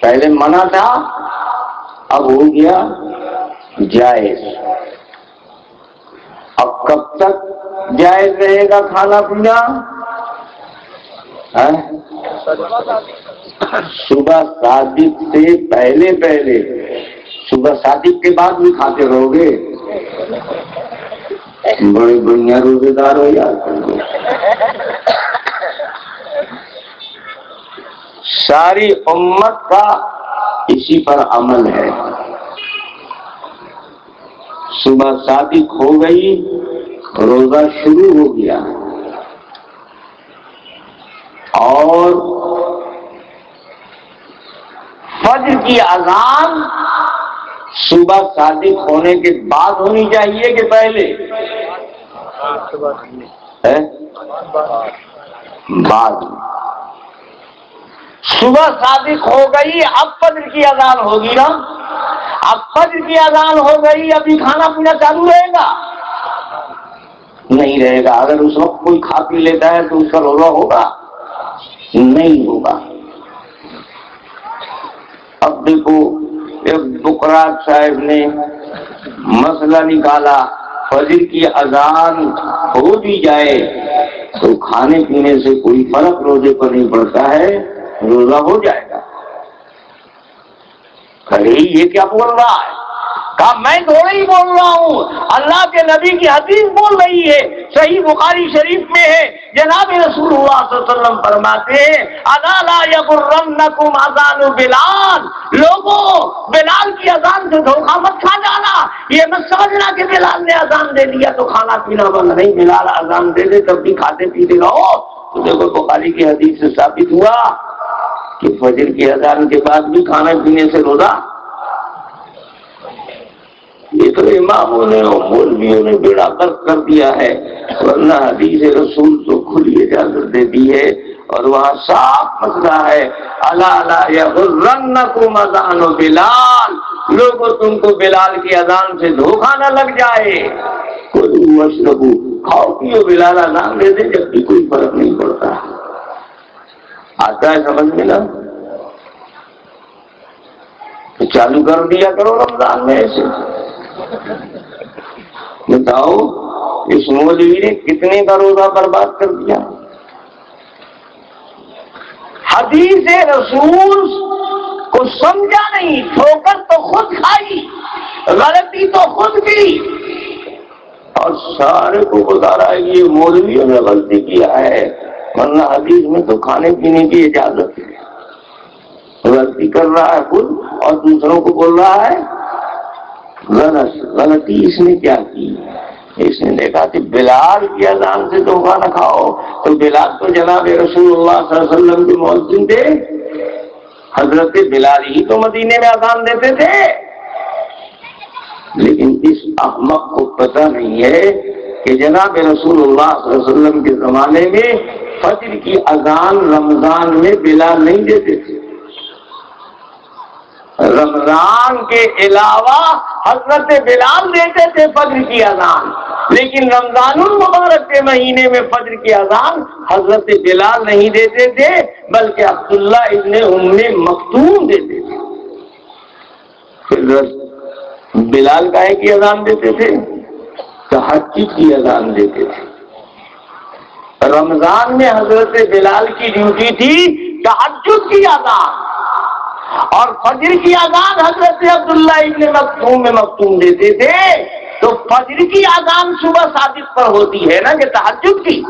پہلے منع تھا اب ہو گیا جائز۔ اب کب تک جائز رہے گا کھانا پینا؟ صبح صادق سے پہلے پہلے، صبح صادق کے بعد بھی کھاتے رہو گے؟ بڑے بڑھیا روزے دار ہو یار۔ ساری امت کا اسی پر عمل ہے۔ صبح صادق ہو گئی، روزہ شروع ہو گیا، اور فجر کی اذان صبح صادق ہونے کے بعد ہونی چاہیے کہ پہلے؟ بعد۔ صبح صادق ہو گئی، اب فجر کی اذان ہوگی نا، اب فجر کی اذان ہو گئی، ابھی کھانا پینا چالو رہے گا؟ نہیں رہے گا۔ اگر اس وقت کوئی کھا پی لیتا ہے تو اس کا روزہ ہوگا؟ نہیں ہوگا۔ اب دیکھو ایک بکرات صاحب نے مسئلہ نکالا، فجر کی اذان ہو بھی جائے تو کھانے پینے سے کوئی فرق روزے پر نہیں پڑتا ہے، روزہ ہو جائے گا۔ ارے یہ کیا بول رہا ہے؟ کہا میں تھوڑا ہی بول رہا ہوں، اللہ کے نبی کی حدیث بول رہی ہے، صحیح بخاری شریف میں ہے، جناب رسول اللہ صلی اللہ علیہ وسلم فرماتے ہیں الا لا یغرنکم اذان بلال، لوگوں بلال کی اذان سے دھوکہ مت کھا جانا، یہ مت سمجھنا کہ بلال نے اذان دے دیا تو کھانا پینا بند نہیں، بلال اذان دے دے تب بھی کھاتے پیتے رہو۔ تو دیکھو بخاری کی حدیث سے ثابت ہوا کہ فجر کی اذان کے بعد بھی کھانے پینے سے روزہ۔ یہ تو اماموں نے اور مولویوں نے بیڑا غرق کر دیا ہے، ورنہ حدیث رسول تو کھلی اجازت دے دی ہے، اور وہاں صاف مسئلہ ہے الا لا یغرنکم اذان بلال، لوگوں تم کو بلال کی اذان سے دھوکہ نہ لگ جائے۔ کلوا واشربوا، کھاؤ پیو، بلال اذان دے دے جب بھی کوئی فرق نہیں پڑتا۔ آتا ہے سمجھ میں نا؟ تو چالو کر دیا کرو رمضان میں ایسے۔ بتاؤ اس مولوی نے کتنے کا روزہ برباد کر دیا۔ حدیث رسول کو سمجھا نہیں، ٹھوکر تو خود کھائی، غلطی تو خود کی، اور سارے کو بتا رہا ہے کہ یہ مولویوں نے غلطی کیا ہے، ورنہ حدیث میں تو کھانے پینے کی اجازت ہے۔ غلطی کر رہا ہے خود اور دوسروں کو بول رہا ہے غلطی اس نے کیا کی؟ اس نے دیکھا کہ بلال کی اذان سے دھوکہ نہ کھاؤ، تو بلال تو جناب رسول اللہ صلی اللہ علیہ وسلم کے مؤذن تھے، حضرت بلال ہی تو مدینے میں اذان دیتے تھے۔ لیکن اس احمق کو پتہ نہیں ہے کہ جناب رسول اللہ صلی اللہ علیہ وسلم کے زمانے میں فجر کی اذان رمضان میں بلال نہیں دیتے تھے، رمضان کے علاوہ حضرت بلال دیتے تھے فجر کی اذان، لیکن رمضان المبارک کے مہینے میں فجر کی اذان حضرت بلال نہیں دیتے تھے، بلکہ عبداللہ ابن ام مکتوم دیتے تھے۔ پھر بلال کاہے کی اذان دیتے تھے؟ تہجد کی اذان دیتے تھے۔ رمضان میں حضرت بلال کی ڈیوٹی تھی تہجد کی اذان، اور فجر کی اذان حضرت عبداللہ ابن مکتوم دیتے تھے۔ تو فجر کی اذان صبح صادق پر ہوتی ہے نا کہ تہجد کی؟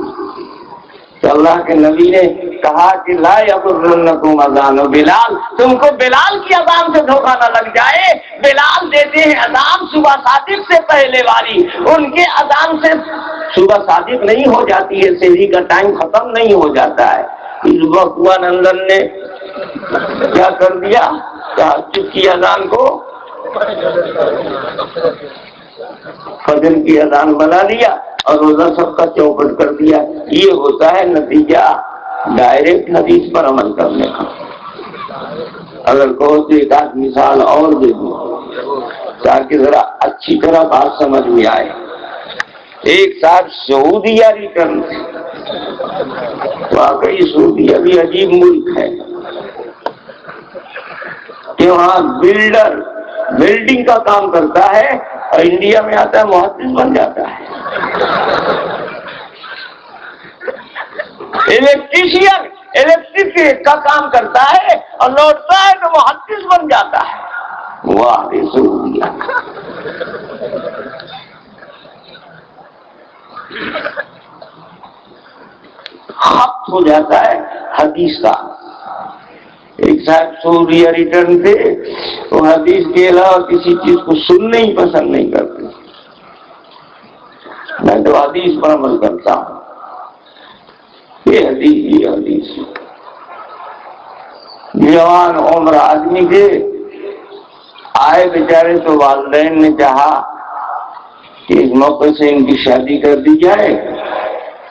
تو اللہ کے نبی نے کہا کہ لا یغرنکم اذان بلال، تم کو بلال کی اذان سے دھوکہ نہ لگ جائے۔ بلال دیتے ہیں اذان صبح صادق سے پہلے والی، ان کے اذان سے صبح صادق نہیں ہو جاتی ہے، سحری کا ٹائم ختم نہیں ہو جاتا ہے۔ اس بقوا نندن نے کیا کر دیا؟ تہجد کی اذان کو فجر کی اذان بنا لیا اور روزہ سب کا چوپٹ کر دیا۔ یہ ہوتا ہے نتیجہ ڈائریکٹ حدیث پر عمل کرنے کا۔ اگر کہو تو ایک آدھ مثال اور دے دوں تاکہ ذرا اچھی طرح بات سمجھ میں آئے۔ ایک صاحب سعودیہ ریٹرن تھے، واقعی سعودیہ بھی عجیب ملک ہے کہ وہاں بلڈنگ کا کام کرتا ہے اور انڈیا میں آتا ہے محدث بن جاتا ہے، الیکٹرک کا کام کرتا ہے اور لوٹتا ہے تو محدث بن جاتا ہے۔ واہ سعودیہ! خط ہو جاتا ہے حدیث کا۔ ایک صاحب سعودیہ ریٹرن تھے، وہ حدیث کے علاوہ کسی چیز کو سننے ہی پسند نہیں کرتے۔ میں تو حدیث پر عمل کرتا ہوں، یہ حدیث جوان عمر آدمی تھے، آئے بیچارے تو والدین نے چاہا کہ اس موقع سے ان کی شادی کر دی جائے،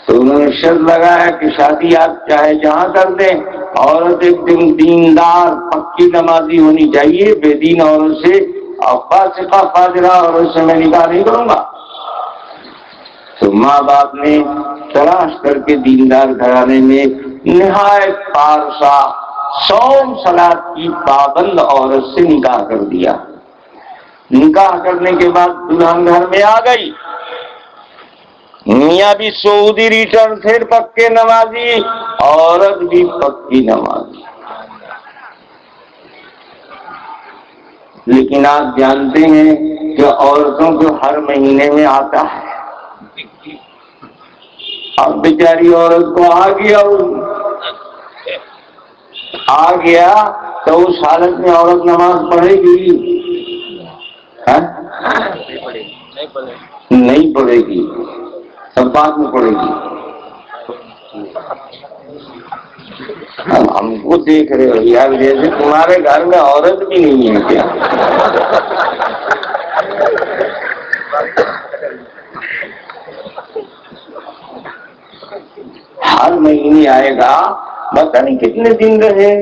تو انہوں نے شرط لگایا کہ شادی آپ چاہے جہاں کر دیں، عورت ایک دن دیندار پکی نمازی ہونی چاہیے، بے دین عورت سے اور فاسقہ فاجرہ عورت سے میں نکاح نہیں کروں گا۔ تو ماں باپ نے تلاش کر کے دیندار گھرانے میں نہایت پارسا صوم صلات کی پابند عورت سے نکاح کر دیا۔ نکاح کرنے کے بعد دلہن گھر میں آ گئی، میاں بھی سعودی ریٹرن تھے پکے نمازی، عورت بھی پکی نمازی۔ لیکن آپ جانتے ہیں کہ عورتوں کو ہر مہینے میں آتا ہے۔ اب بیچاری عورت کو آ گیا تو اس حالت میں عورت نماز پڑھے گی؟ نہیں پڑھے گی، سب بعد میں پڑھے گی۔ ہم کو دیکھ رہے ہو یار جیسے تمہارے گھر میں عورت بھی نہیں ہے کیا؟ ہر مہینے آئے گا، پتہ نہیں کتنے دن رہے،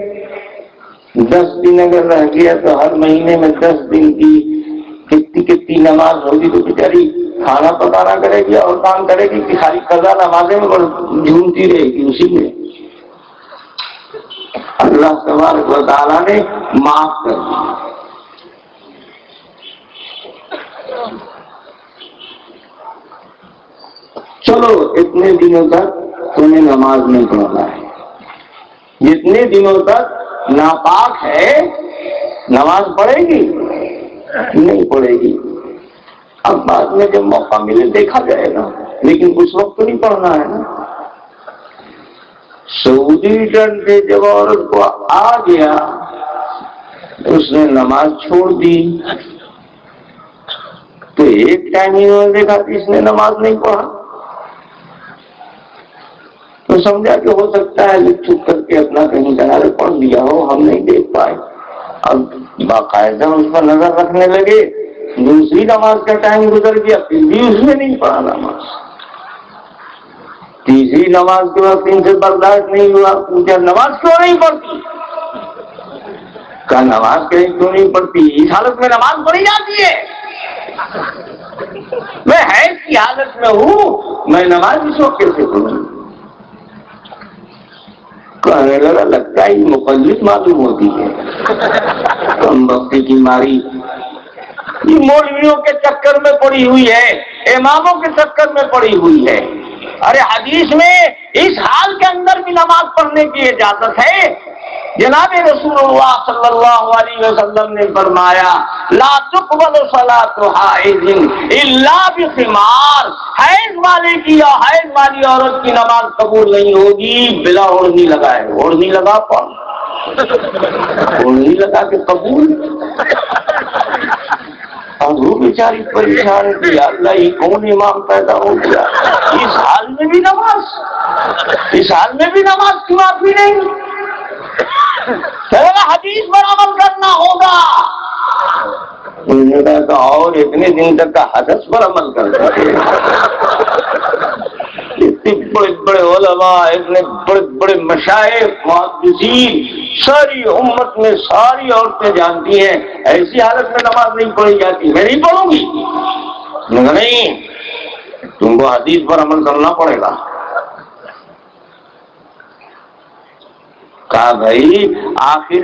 10 دن اگر رہ گیا تو ہر مہینے میں 10 دن کی کتنی نماز ہوگی، تو بیچاری کھانا پکانا کرے گی اور کام کرے گی کہ خالی قضا نمازیں میں جھومتی رہے گی اسی میں۔ اللہ تبارک و تعالیٰ نے معاف کر دیا۔ چلو اتنے دنوں تک تمہیں نماز نہیں پڑھنا ہے، جتنے دنوں تک ناپاک ہے نماز پڑھے گی نہیں پڑھے گی، اب بعد میں جب موقع ملے دیکھا جائے گا، لیکن اس وقت تو نہیں پڑھنا ہے نا۔ سعودی ریٹرن سے جب عورت کو آ گیا اس نے نماز چھوڑ دی، تو ایک ٹائم ہی انہوں نے دیکھا کہ اس نے نماز نہیں پڑھا، تو سمجھا کہ ہو سکتا ہے لکھ چھپ کر کے اپنا کہیں کنارے پڑھ لیا ہو، ہم نہیں دیکھ پائے۔ اب باقاعدہ اس پر نظر رکھنے لگے، دوسری نماز کا ٹائم گزر گیا، پھر بھی اس نے نہیں پڑھا نماز۔ تیسری نماز کے وقت ان سے برداشت نہیں ہوا، پوچھا نماز کیوں نہیں پڑھتی؟ کہا نماز کہیں کیوں نہیں پڑھتی؟ اس حالت میں نماز پڑھی جاتی ہے؟ میں حیض کی حالت میں ہوں، میں نماز اس وقت کیسے پڑھوں؟ کہنے لگا لگتا ہے مقلد معلوم ہوتی ہے، کم وقتی کی ماری یہ مولویوں کے چکر میں پڑی ہوئی ہے، اماموں کے چکر میں پڑی ہوئی ہے۔ ارے حدیث میں اس حال کے اندر بھی نماز پڑھنے کی اجازت ہے۔ جناب رسول اللہ صلی اللہ علیہ وسلم نے فرمایا لا تقبل صلاۃ حائض الا بخمار، حیض والے کی یا حیض والی عورت کی نماز قبول نہیں ہوگی بلا اوڑھنی لگائے۔ اوڑھنی لگا پڑھ، اوڑھنی لگا کے قبول۔ اور وہ بیچاری پریشان کی، اللہ یہ کون امام پیدا ہو گیا، اس حال میں بھی نماز، اس حال میں بھی نماز کی معافی نہیں۔ حدیث پر عمل کرنا ہوگا۔ انہوں نے کہا اور اتنے دن تک کا حدث پر عمل کرتے تھے، اتنے بڑے بڑے علماء، اتنے بڑے بڑے مشائخ محدثین، ساری امت میں ساری عورتیں جانتی ہیں ایسی حالت میں نماز نہیں پڑھی جاتی، میں نہیں پڑھوں گی۔ نہیں، تم کو حدیث پر عمل کرنا پڑے گا۔ کہا بھائی آخر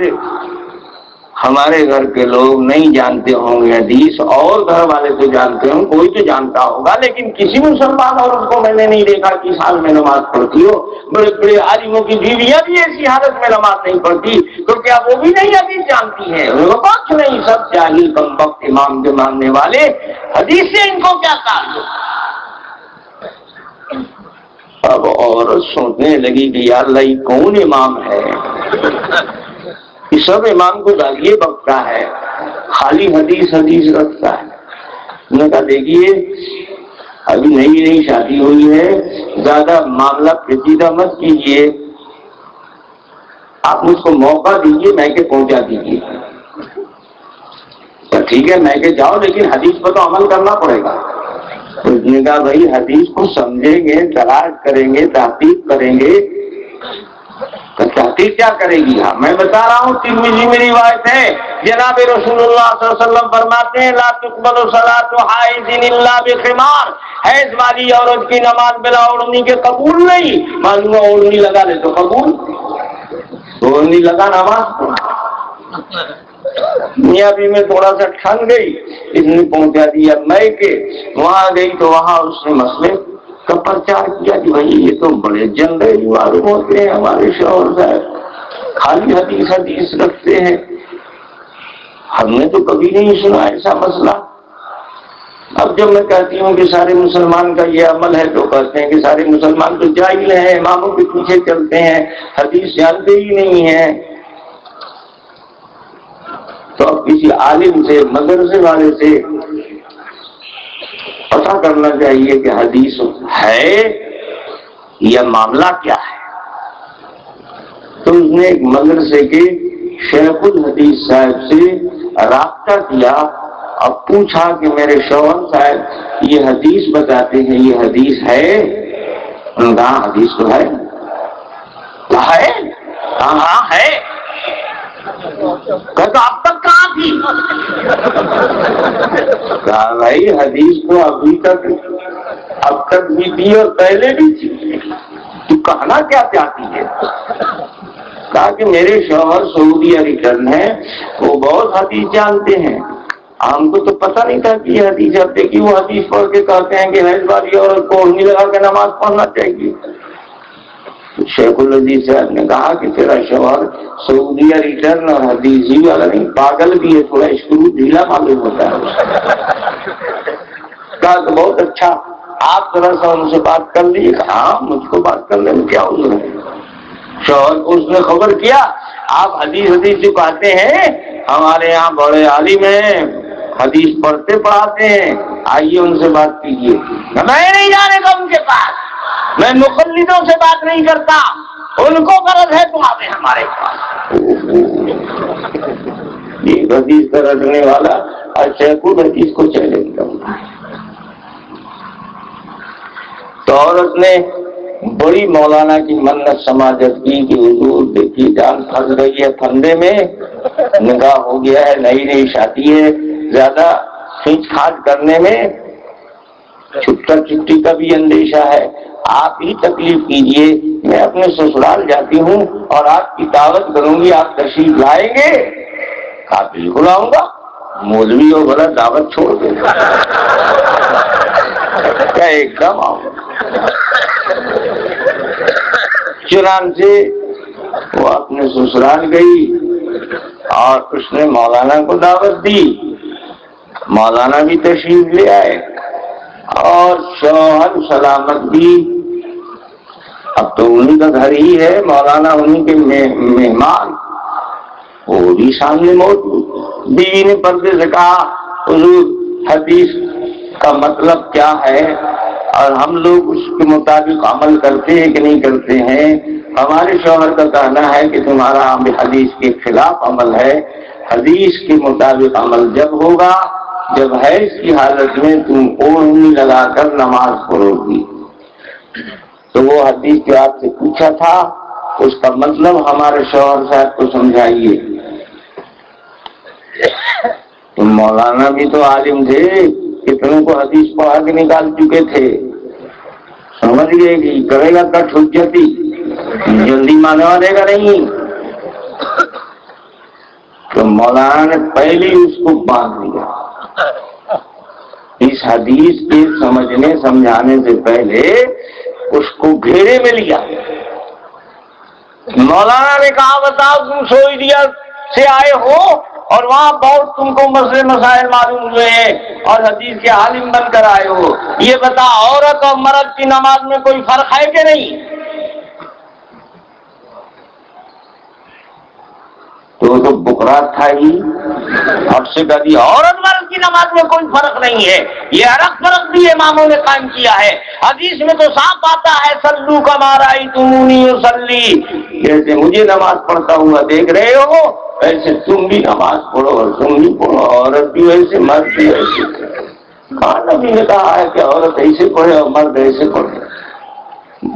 ہمارے گھر کے لوگ نہیں جانتے ہوں گے حدیث، اور گھر والے تو جانتے ہوں، کوئی تو جانتا ہوگا، لیکن کسی مسلمان عورت کو میں نے نہیں دیکھا کہ اس حال میں نماز پڑھتی ہو۔ بڑے بڑے عالموں کی بیویاں بھی ایسی حالت میں نماز نہیں پڑھتی، تو کیا وہ بھی نہیں حدیث جانتی ہیں؟ کچھ نہیں، سب جاہل کمبخت امام کے ماننے والے، حدیث سے ان کو کیا تعلق؟ اب عورت سوچنے لگی کہ یا اللہ یہ کون امام ہے، یہ سب امام کو گالیے بکتا ہے، خالی حدیث حدیث رکھتا ہے۔ انہوں نے کہا دیکھیے ابھی نئی نئی شادی ہوئی ہے، زیادہ معاملہ پیچیدہ مت کیجیے، آپ مجھ کو موقع دیجیے، میکے پہنچا دیجیے۔ تو ٹھیک ہے میکے جاؤ، لیکن حدیث پر تو عمل کرنا پڑے گا۔ اس نے کہا بھائی حدیث کو سمجھیں گے، تلاش کریں گے، تحقیق کریں گے۔ تحقیق کیا کرے گی؟ ہاں میں بتا رہا ہوں، ترمذی میں روایت ہے، جناب رسول اللہ صلی اللہ علیہ وسلم فرماتے ہیں لا تقبل صلاۃ حائض الا بخمار، حیض والی عورت کی نماز بلا اوڑھنی کے قبول نہیں۔ معلوم ہے اوڑھنی لگا لے تو قبول، اوڑھنی لگا نماز۔ میاں بھی میں تھوڑا سا ٹھن گئی، اس نے پہنچا دیا میکے۔ وہاں گئی تو وہاں اس نے مسئلے کا پرچار کیا کہ بھائی یہ تو بڑے جنرل معلوم ہوتے ہیں ہمارے شوہر صاحب، خالی حدیث حدیث رکھتے ہیں، ہم نے تو کبھی نہیں سنا ایسا مسئلہ۔ اب جب میں کہتی ہوں کہ سارے مسلمان کا یہ عمل ہے تو کہتے ہیں کہ سارے مسلمان تو جاہل ہیں، اماموں کے پیچھے چلتے ہیں، حدیث جانتے ہی نہیں ہیں۔ تو اب کسی عالم سے، مدرسے والے سے پتہ کرنا چاہیے کہ حدیث ہے یا معاملہ کیا ہے۔ تو اس نے ایک مدرسے کے شیخ الحدیث صاحب سے رابطہ کیا اور پوچھا کہ میرے شوہر صاحب یہ حدیث بتاتے ہیں، یہ حدیث ہے؟ انہوں نے کہا حدیث تو ہے۔ کہا ہے؟ ہاں ہے۔ کہا اب تک کہاں تھی؟ کہا بھائی حدیث تو ابھی تک، اب تک بھی تھی اور پہلے بھی تھی، تو کہنا کیا چاہتی ہے؟ کہا کہ میرے شوہر سعودی ریٹرن ہے، وہ بہت حدیث جانتے ہیں، ہم کو تو پتہ نہیں تھا کہ یہ حدیث ہے۔ دیکھیے وہ حدیث پڑھ کے کہتے ہیں کہ حیض والی عورت کو اوڑھنی لگا کے نماز پڑھنا چاہیے۔ شیخ الحدیث صاحب نے کہا کہ تیرا شوہر سعودیہ ریٹرن اور حدیثی والا نہیں، پاگل بھی ہے، تھوڑا اسکرو ڈھیلا معلوم ہوتا ہے۔ کہا کہ بہت اچھا، آپ ذرا سا ان سے بات کر لیجیے۔ ہاں مجھ کو بات کرنے میں کیا عذر ہے؟ شوہر کو اس نے خبر کیا آپ حدیث جو کہتے ہیں ہمارے یہاں بڑے عالم ہیں، حدیث پڑھتے پڑھاتے ہیں، آئیے ان سے بات کیجیے۔ میں نہیں جانے گا ان کے پاس، میں مقلدوں سے بات نہیں کرتا، ان کو غرض ہے تو آئے ہمارے پاس۔ یہ حدیث کا رٹنے والا اچھا خود حدیث کو چیلنج کرتا ہے۔ تو عورت نے بڑی مولانا کی منت سماجت کی کہ حضور دیکھیے جان پھنس رہی ہے پھندے میں، نکاح ہو گیا ہے، نئی نئی شادی ہے، زیادہ کھینچ کھانچ کرنے میں چھٹا چھٹی کا بھی اندیشہ ہے، آپ ہی تکلیف کیجئے، میں اپنے سسرال جاتی ہوں اور آپ کی دعوت کروں گی، آپ تشریف لائیں گے؟ آپ بالکل آؤں گا، مولوی ہو بھلا دعوت چھوڑ دے کیا ایک دم آؤں گا۔ چنانچہ وہ اپنے سسرال گئی اور اس نے مولانا کو دعوت دی، مولانا بھی تشریف لے آئے اور شوہر سلامت بھی، اب تو انہیں کا گھر ہی ہے، مولانا انہیں کے مہمان، وہ بھی سامنے موجود۔ بیوی نے پردے سے کہا حضور حدیث کا مطلب کیا ہے اور ہم لوگ اس کے مطابق عمل کرتے ہیں کہ نہیں کرتے ہیں؟ ہمارے شوہر کا کہنا ہے کہ تمہارا حدیث کے خلاف عمل ہے، حدیث کے مطابق عمل جب ہوگا جب حیض کی حالت میں تم اوڑھنی لگا کر نماز پڑھو گی۔ تو وہ حدیث جو آپ سے پوچھا تھا اس کا مطلب ہمارے شوہر صاحب کو سمجھائیے۔ تو مولانا بھی تو عالم تھے، کتنوں کو حدیث پڑھا کے نکال چکے تھے، سمجھ گئے کہ کرے گا کٹ حجتی، جلدی ماننے والے گا نہیں۔ تو مولانا نے پہلے اس کو باندھ دیا، اس حدیث کے سمجھنے سمجھانے سے پہلے اس کو گھیرے میں لیا۔ مولانا نے کہا بتاؤ تم سعودیہ سے آئے ہو اور وہاں بہت تم کو مسئلے مسائل معلوم ہوئے ہیں اور حدیث کے عالم بن کر آئے ہو، یہ بتا عورت اور مرد کی نماز میں کوئی فرق ہے کہ نہیں؟ تو بکرات تھا ہی اور سے کہا دی عورت مرد کی نماز میں کوئی فرق نہیں ہے، یہ الگ فرق بھی اماموں نے قائم کیا ہے، حدیث میں تو صاف آتا ہے سلو کما رأیتمونی اصلی، جیسے مجھے نماز پڑھتا ہوا دیکھ رہے ہو ایسے تم بھی نماز پڑھو اور تم بھی پڑھو، عورت بھی ویسے مرد بھی ویسے۔ ہاں نبی نے کہا ہے کہ عورت ایسے پڑھے اور مرد ایسے پڑھے،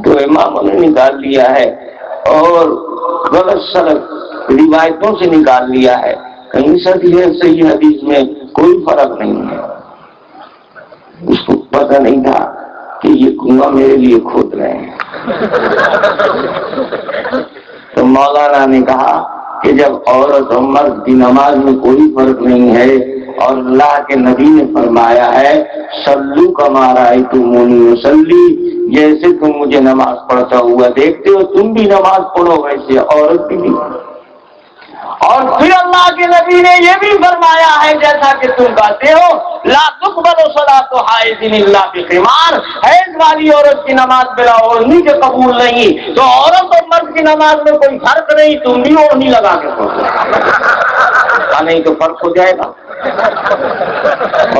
تو اماموں نے نکال لیا ہے اور غلط سلط روایتوں سے نکال لیا ہے، کہیں صحیح حدیث میں کوئی فرق نہیں ہے۔ اس کو پتہ نہیں تھا کہ یہ کنواں میرے لیے کھود رہے ہیں۔ تو مولانا نے کہا کہ جب عورت اور مرد کی نماز میں کوئی فرق نہیں ہے اور اللہ کے نبی نے فرمایا ہے سلو کما رأیتمونی اصلی، جیسے تم مجھے نماز پڑھتا ہوا دیکھتے ہو تم بھی نماز پڑھو ویسے عورت بھی۔ اور پھر اللہ کے نبی نے یہ بھی فرمایا ہے جیسا کہ تم کہتے ہو لا تقبل صلاۃ حائض الا بخمار، حیض والی عورت کی نماز بلا اوڑھنی کے قبول نہیں، تو عورت اور مرد کی نماز میں کوئی فرق نہیں، تم بھی اوڑھنی لگا کے پڑھو، نہیں تو فرق ہو جائے گا۔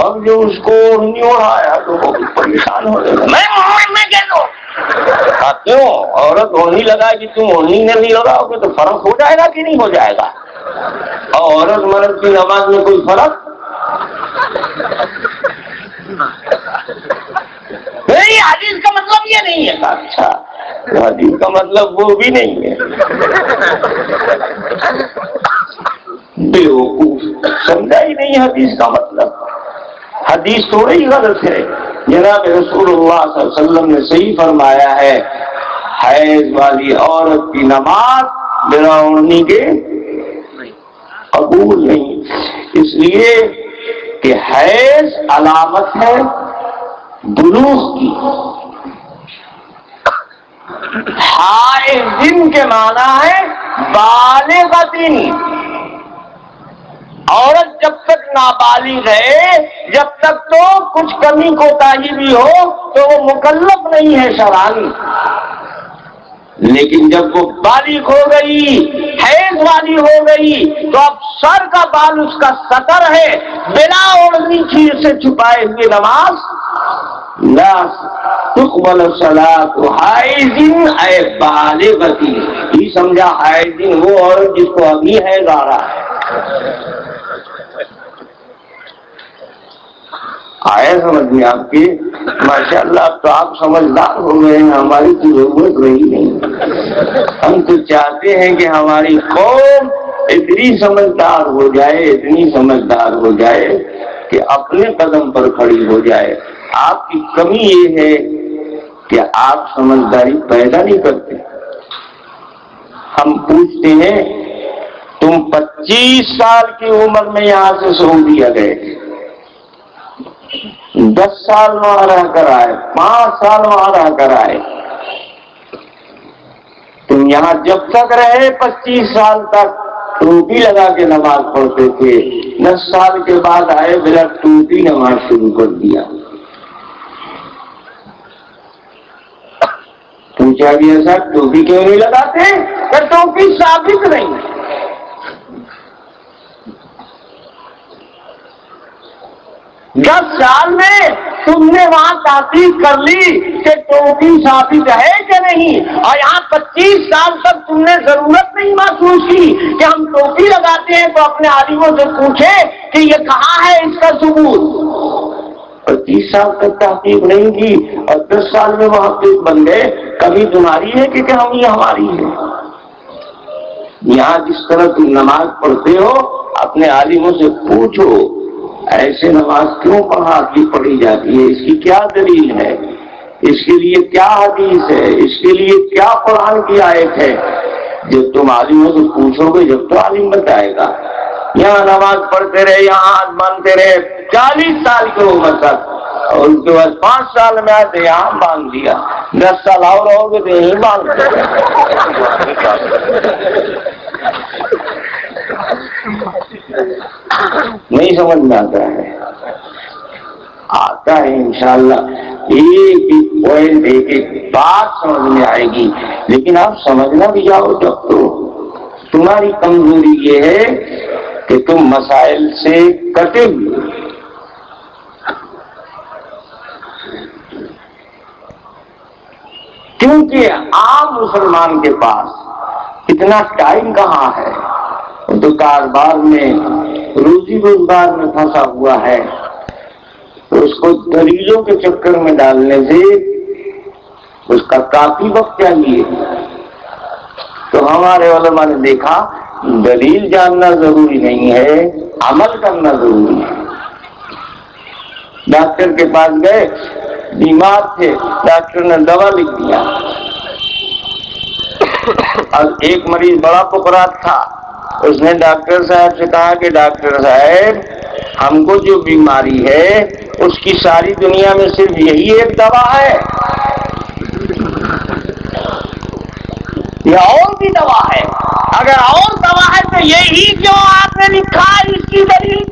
اب جو اس کو اوڑھنی اوڑھایا تو وہ پریشان ہو جائے گا، میں کہہ دوں کیوں عورت اوڑھنی لگا کہ تم اوڑھنی نہیں لگاؤ گے تو فرق ہو جائے گا کہ نہیں ہو جائے گا؟ اور عورت مرد کی نماز میں کوئی فرق نہیں، حدیث کا مطلب یہ نہیں ہے۔ اچھا حدیث کا مطلب وہ بھی نہیں ہے، بیوقوف سمجھا ہی نہیں حدیث کا مطلب، حدیث تھوڑی ہی غلط ہے۔ جناب رسول اللہ صلی اللہ علیہ وسلم نے صحیح فرمایا ہے حیض والی عورت کی نماز بلا اوڑھنی کے قبول نہیں، اس لیے کہ حیض علامت ہے بلوغ کی، حائض کے معنی ہے بالغۃ، عورت جب تک نابالغ ہے جب تک تو کچھ کمی کوتاہی بھی ہو تو وہ مکلف نہیں ہے شرعاً، لیکن جب وہ بالغ ہو گئی حیض سفید والی ہو گئی تو اب سر کا بال اس کا سطر ہے، بلا اوڑھنی چیز سے چھپائے ہوئے نماز لا تقبل الصلاۃ حائض اے بالغتی، یہ سمجھا حائض وہ عورت جس کو ابھی حیض آ رہا ہے۔ آئے سمجھ میں آپ کی؟ ماشاءاللہ اب تو آپ سمجھدار ہو گئے ہیں، ہماری تو ضرورت رہی نہیں۔ ہم تو چاہتے ہیں کہ ہماری قوم اتنی سمجھدار ہو جائے، اتنی سمجھدار ہو جائے کہ اپنے قدم پر کھڑی ہو جائے۔ آپ کی کمی یہ ہے کہ آپ سمجھداری پیدا نہیں کرتے۔ ہم پوچھتے ہیں تم 25 سال کی عمر میں یہاں سے سعودیہ گئے تھے، 10 سال وہاں رہ کر آئے، 5 سال وہاں رہ کر آئے، تم یہاں جب تک رہے 25 سال تک ٹوپی لگا کے نماز پڑھتے تھے، 10 سال کے بعد آئے بلا ٹوپی نماز شروع کر دیا۔ پوچھا بھی ایسا ٹوپی کیوں نہیں لگاتے؟ کہ ٹوپی ثابت نہیں۔ 10 سال میں تم نے وہاں تحقیق کر لی کہ ٹوپی ثابت ہے کہ نہیں، اور یہاں 25 سال تک تم نے ضرورت نہیں محسوس کی کہ ہم ٹوپی لگاتے ہیں تو اپنے عالموں سے پوچھیں کہ یہ کہاں ہے اس کا ثبوت۔ 25 سال تک تحقیق نہیں کی اور 10 سال میں وہاں پہ بن گئے، کبھی تمہاری ہے کہ ہم یہ ہماری ہے؟ یہاں جس طرح تم نماز پڑھتے ہو اپنے عالموں سے پوچھو ایسے نماز کیوں پڑھی جاتی ہے، اس کی کیا دلیل ہے، اس کے لیے کیا حدیث ہے، اس کے لیے کیا قرآن کی آیت ہے؟ جب تم عالموں سے پوچھو گے جب تو عالم بتائے گا۔ یہاں نماز پڑھتے رہے، یہاں ہاتھ باندھتے رہے 40 سال کی عمر تک، اور اس کے بعد 5 سال میں آتے یہاں باندھ دیا، 10 سال اور رہو گے تو یہیں باندھتے نہیں سمجھ میں آتا ہے؟ آتا ہے انشاءاللہ، ایک ایک پوائنٹ ایک ایک بات سمجھ میں آئے گی، لیکن آپ سمجھنا بھی جاؤ جب تو تمہاری کمزوری یہ ہے کہ تم مسائل سے کٹے ہوئے۔ کیونکہ عام مسلمان کے پاس اتنا ٹائم کہاں ہے، وہ تو کاروبار میں روزی روزگار میں پھنسا ہوا ہے، تو اس کو دلیلوں کے چکر میں ڈالنے سے اس کا کافی وقت چاہیے۔ تو ہمارے علماء نے دیکھا دلیل جاننا ضروری نہیں ہے، عمل کرنا ضروری ہے۔ ڈاکٹر کے پاس گئے، بیمار تھے، ڈاکٹر نے دوا لکھ دیا، اور ایک مریض بڑا پکرات تھا، اس نے ڈاکٹر صاحب سے کہا کہ ڈاکٹر صاحب ہم کو جو بیماری ہے اس کی ساری دنیا میں صرف یہی ایک دوا ہے یا اور بھی دوا ہے؟ اگر اور دوا ہے تو یہی جو آپ نے لکھا ہے اس کی دلیل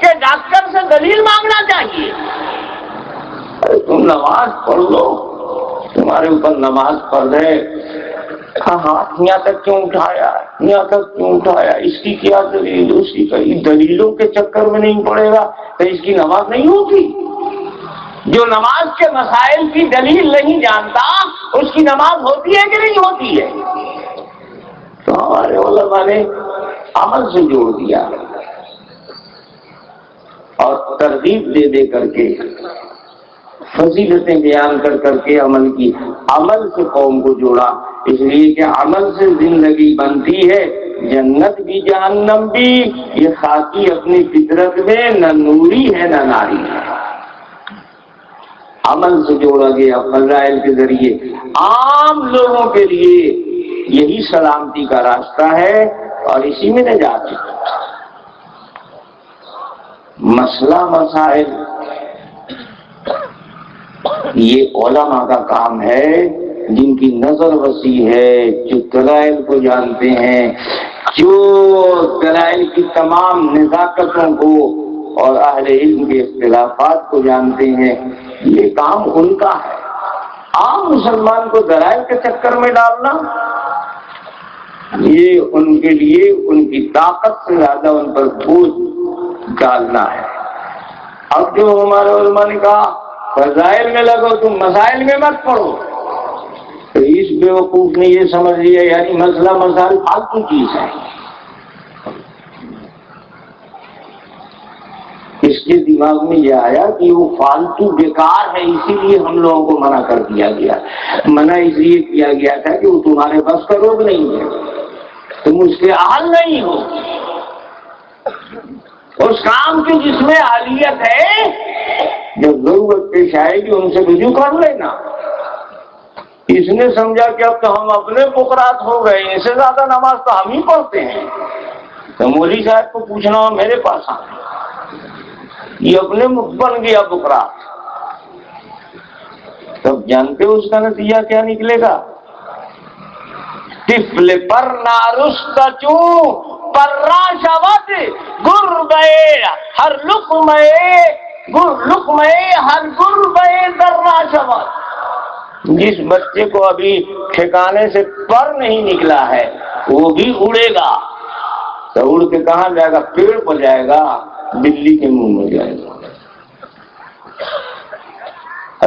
کہ ڈاکٹر سے دلیل مانگنا چاہیے؟ تم نماز پڑھ لو، تمہارے اوپر نماز پڑھ رہے، ہاتھ یہاں تک کیوں اٹھایا، یہاں تک کیوں اٹھایا، اس کی کیا دلیل، اس کی کئی دلیلوں کے چکر میں نہیں پڑے گا تو اس کی نماز نہیں ہوگی۔ جو نماز کے مسائل کی دلیل نہیں جانتا اس کی نماز ہوتی ہے کہ نہیں ہوتی ہے؟ تو ہمارے علماء نے عمل سے جوڑ دیا اور ترغیب دے دے کر کے فضیلتیں بیان کر کر کے عمل کی، عمل سے قوم کو جوڑا، اس لیے کہ عمل سے زندگی بنتی ہے، جنت بھی جہنم بھی۔ یہ خاکی اپنی فطرت میں نہ نوری ہے نہ ناری ہے، عمل سے جوڑا گیا فضائل کے ذریعے۔ عام لوگوں کے لیے یہی سلامتی کا راستہ ہے اور اسی میں نجات ہے۔ مسئلہ مسائل یہ علماء کا کام ہے، جن کی نظر وسیع ہے، جو دلائل کو جانتے ہیں، جو دلائل کی تمام نزاکتوں کو اور اہل علم کے اختلافات کو جانتے ہیں۔ یہ کام ان کا ہے۔ عام مسلمان کو دلائل کے چکر میں ڈالنا، یہ ان کے لیے ان کی طاقت سے زیادہ ان پر بوجھ ڈالنا ہے۔ اب جو ہمارے علماء نے کہا فضائل میں لگو، تم مسائل میں مت پڑھو، تو اس بیوقوف نے یہ سمجھ لیا یعنی مسئلہ مسائل فالتو چیز ہے۔ اس کے دماغ میں یہ آیا کہ وہ فالتو بیکار ہے، اسی لیے ہم لوگوں کو منع کر دیا گیا۔ منع اس لیے کیا گیا تھا کہ وہ تمہارے بس کا روگ نہیں ہے، تم اس کے اہل نہیں ہو، اس کام کی جس میں اہلیت ہے، جب ضرورت پیش آئے گی ان سے رجوع کر لینا۔ اس نے سمجھا کہ اب تو ہم اپنے بکرات ہو گئے، اس سے زیادہ نماز تو ہم ہی پڑھتے ہیں، تو مولوی صاحب کو پوچھنا ہو میرے پاس آ، یہ اپنے بن گیا بکرات۔ تب جانتے ہو اس کا نتیجہ کیا نکلے گا؟ طفل پر نارست چوں پر راشوت گر گئے ہر لقمے گر لقمے ہر گر گئے در راشوت۔ جس بچے کو ابھی ٹھکانے سے پر نہیں نکلا ہے وہ بھی اڑے گا، تو اڑ کے کہاں جائے گا؟ پیڑ پر جائے گا، بلی کے منہ میں جائے گا۔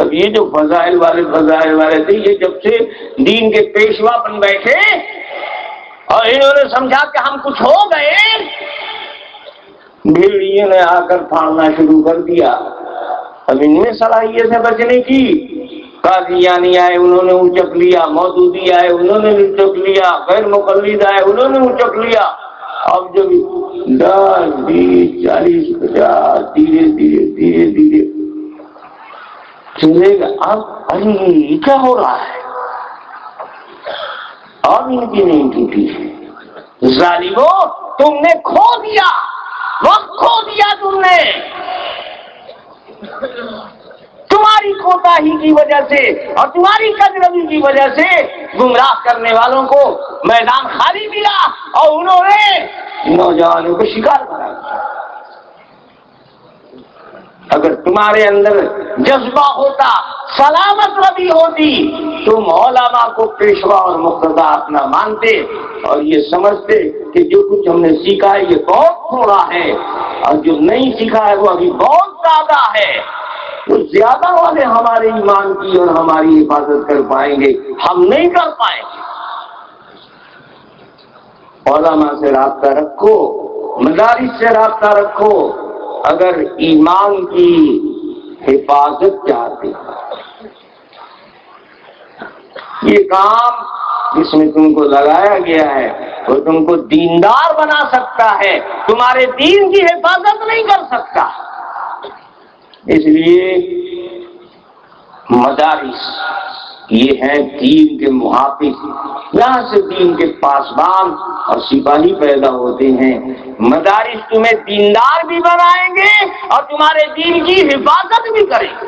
اب یہ جو فضائل والے تھے، یہ جب سے دین کے پیشوا بن بیٹھے اور انہوں نے سمجھا کہ ہم کچھ ہو گئے، بھیڑیے نے آ کر پھاڑنا شروع کر دیا۔ اب ان میں صلاحیت ہے بچنے کی۔ قادیانی آئے انہوں نے اچک لیا، مودودی آئے انہوں نے اچک لیا، غیر مقلد آئے انہوں نے اچک لیا۔ اب جب 10 20 40 50 دھیرے دھیرے دھیرے دھیرے چلے گا۔ اب ارے کیا ہو رہا ہے؟ اب ان کی نہیں ٹوٹی ہے۔ ظالمو، تم نے کھو دیا، وقت کھو دیا تم نے، تمہاری کوتاہی کی وجہ سے اور تمہاری کجروی کی وجہ سے گمراہ کرنے والوں کو میدان خالی ملا اور انہوں نے نوجوانوں کو شکار بنا دیا۔ اگر تمہارے اندر جذبہ ہوتا، سلامت روی ہوتی، تم علماء کو پیشوا اور مقتدا اپنا مانتے اور یہ سمجھتے کہ جو کچھ ہم نے سیکھا ہے یہ بہت تھوڑا ہے اور جو نہیں سیکھا ہے وہ ابھی بہت زیادہ ہے، وہ زیادہ والے ہمارے ایمان کی اور ہماری حفاظت کر پائیں گے، ہم نہیں کر پائیں گے۔ علماء سے رابطہ رکھو، مدارس سے رابطہ رکھو، اگر ایمان کی حفاظت چاہتے ہیں۔ یہ کام جس میں تم کو لگایا گیا ہے وہ تم کو دیندار بنا سکتا ہے، تمہارے دین کی حفاظت نہیں کر سکتا۔ اس لیے مدارس یہ ہیں دین کے محافظ، یہاں سے دین کے پاسبان اور سپاہی پیدا ہوتے ہیں۔ مدارس تمہیں دیندار بھی بنائیں گے اور تمہارے دین کی حفاظت بھی کریں گے۔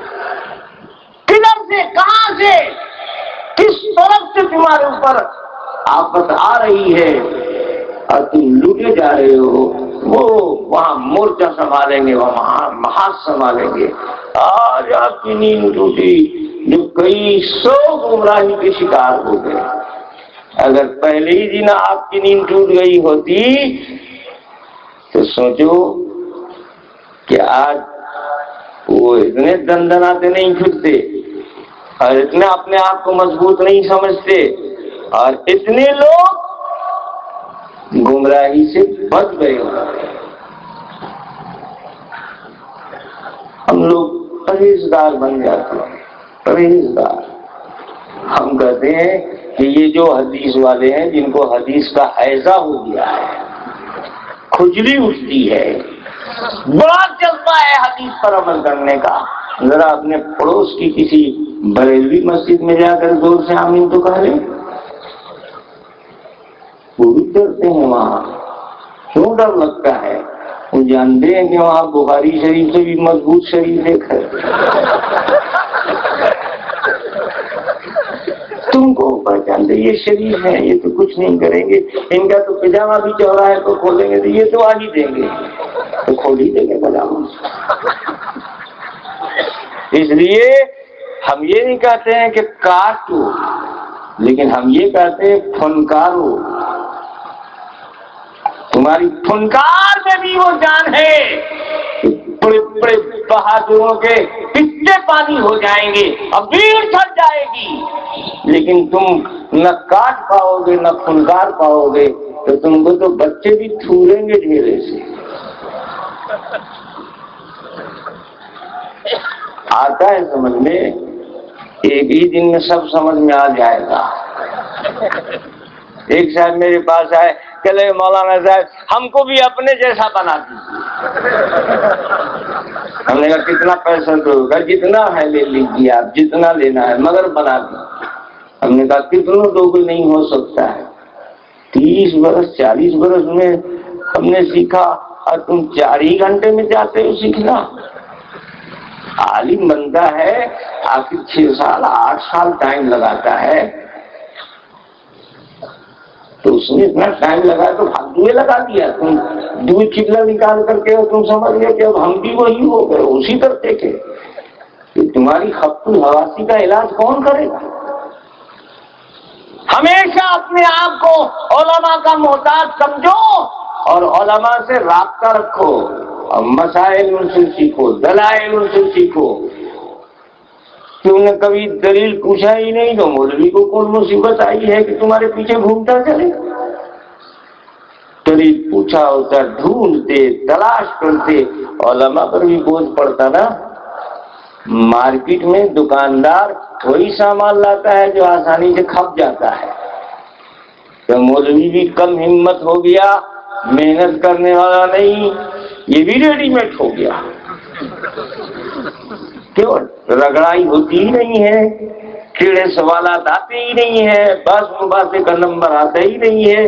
کدھر سے، کہاں سے، کس طرف سے تمہارے اوپر آفت آ رہی ہے اور تم لوٹے جا رہے ہو، وہ وہاں مورچہ سنبھالیں گے، وہاں محاذ سنبھالیں گے۔ آج آپ کی نیند ٹوٹی جو کئی 100 گمراہی کے شکار ہو گئے۔ اگر پہلے ہی دن آپ کی نیند ٹوٹ گئی ہوتی تو سوچو کہ آج وہ اتنے دندناتے نہیں پھرتے اور اتنے اپنے آپ کو مضبوط نہیں سمجھتے، اور اتنے لوگ گمراہی سے بچ گئے ہوتے ہیں۔ ہم لوگ پرہیزگار بن جاتے ہیں، پرہیزگار۔ ہم کہتے ہیں کہ یہ جو حدیث والے ہیں جن کو حدیث کا حیضہ ہو گیا ہے، کھجلی اٹھتی ہے، بڑا جذبہ ہے حدیث پر عمل کرنے کا، ذرا اپنے پڑوس کی کسی بریلوی مسجد میں جا کر زور سے آمین تو کہہ لیں۔ وہ بھی ڈرتے ہیں، وہاں کیوں ڈر لگتا ہے؟ وہ جانتے ہیں کہ وہاں بخاری شریف سے بھی مضبوط شریف ایک ہے۔ تم کو پہچانتے یہ شریف ہے، یہ تو کچھ نہیں کریں گے، ان کا تو پجامہ بھی چوڑا ہے تو کھولیں گے تو یہ تو آج ہی دیں گے، تو کھول ہی دیں گے پجامہ۔ اس لیے ہم یہ نہیں کہتے ہیں کہ کاٹو، لیکن ہم یہ کہتے ہیں پھنکارو۔ تمہاری پھنکار میں بھی وہ جان ہے، بڑے بڑے بہادروں کے پچھے پانی ہو جائیں گے اور بھیڑ چھٹ جائے گی، لیکن تم نہ کاٹ پاؤ گے نہ پھنکار پاؤ گے، تو تم کو تو بچے بھی تھوریں گے ڈھیرے سے۔ آتا ہے سمجھ میں، ایک ہی دن میں سب سمجھ میں آ جائے گا۔ ایک صاحب میرے پاس آئے، چلے مولانا صاحب ہم کو بھی اپنے جیسا بنا دیجیے۔ ہم نے کہا کتنا پیسہ دو گا؟ جتنا ہے لے لیجیے آپ، جتنا لینا ہے مگر بنا دیجیے۔ ہم نے کہا کتنوں دو گے؟ نہیں ہو سکتا ہے، 30 برس 40 برس میں ہم نے سیکھا اور تم 4 ہی گھنٹے میں جاتے ہو سیکھنا؟ عالم بندہ ہے آخر 6 سال 8 سال ٹائم لگاتا ہے، تو اس نے اتنا ٹائم لگا تو فالتو میں لگا دیا۔ تم دودھ چپلا نکال کر کے تم سمجھ گئے کہ اب ہم بھی وہی ہو گئے اسی طرح کے۔ تمہاری خبط الحواسی کا علاج کون کرے گا؟ ہمیشہ اپنے آپ کو علماء کا محتاج سمجھو اور علماء سے رابطہ رکھو، اور مسائل ان سے سیکھو، دلائل ان سے سیکھو۔ تم نے کبھی دلیل پوچھا ہی نہیں تو مولوی کو کون مصیبت آئی ہے کہ تمہارے پیچھے گھومتا چلے؟ دلیل پوچھا ہوتا، ڈھونڈتے تلاش کرتے، علماء پر بھی بوجھ پڑتا نا۔ مارکیٹ میں دکاندار وہی سامان لاتا ہے جو آسانی سے کھپ جاتا ہے، تو مولوی بھی کم ہمت ہو گیا، محنت کرنے والا نہیں، یہ بھی ریڈی میڈ ہو گیا۔ کیوں؟ رگڑائی ہوتی ہی نہیں ہے، کیڑے سوالات آتے ہی نہیں ہے، بس مباحثے کا نمبر آتا ہی نہیں ہے۔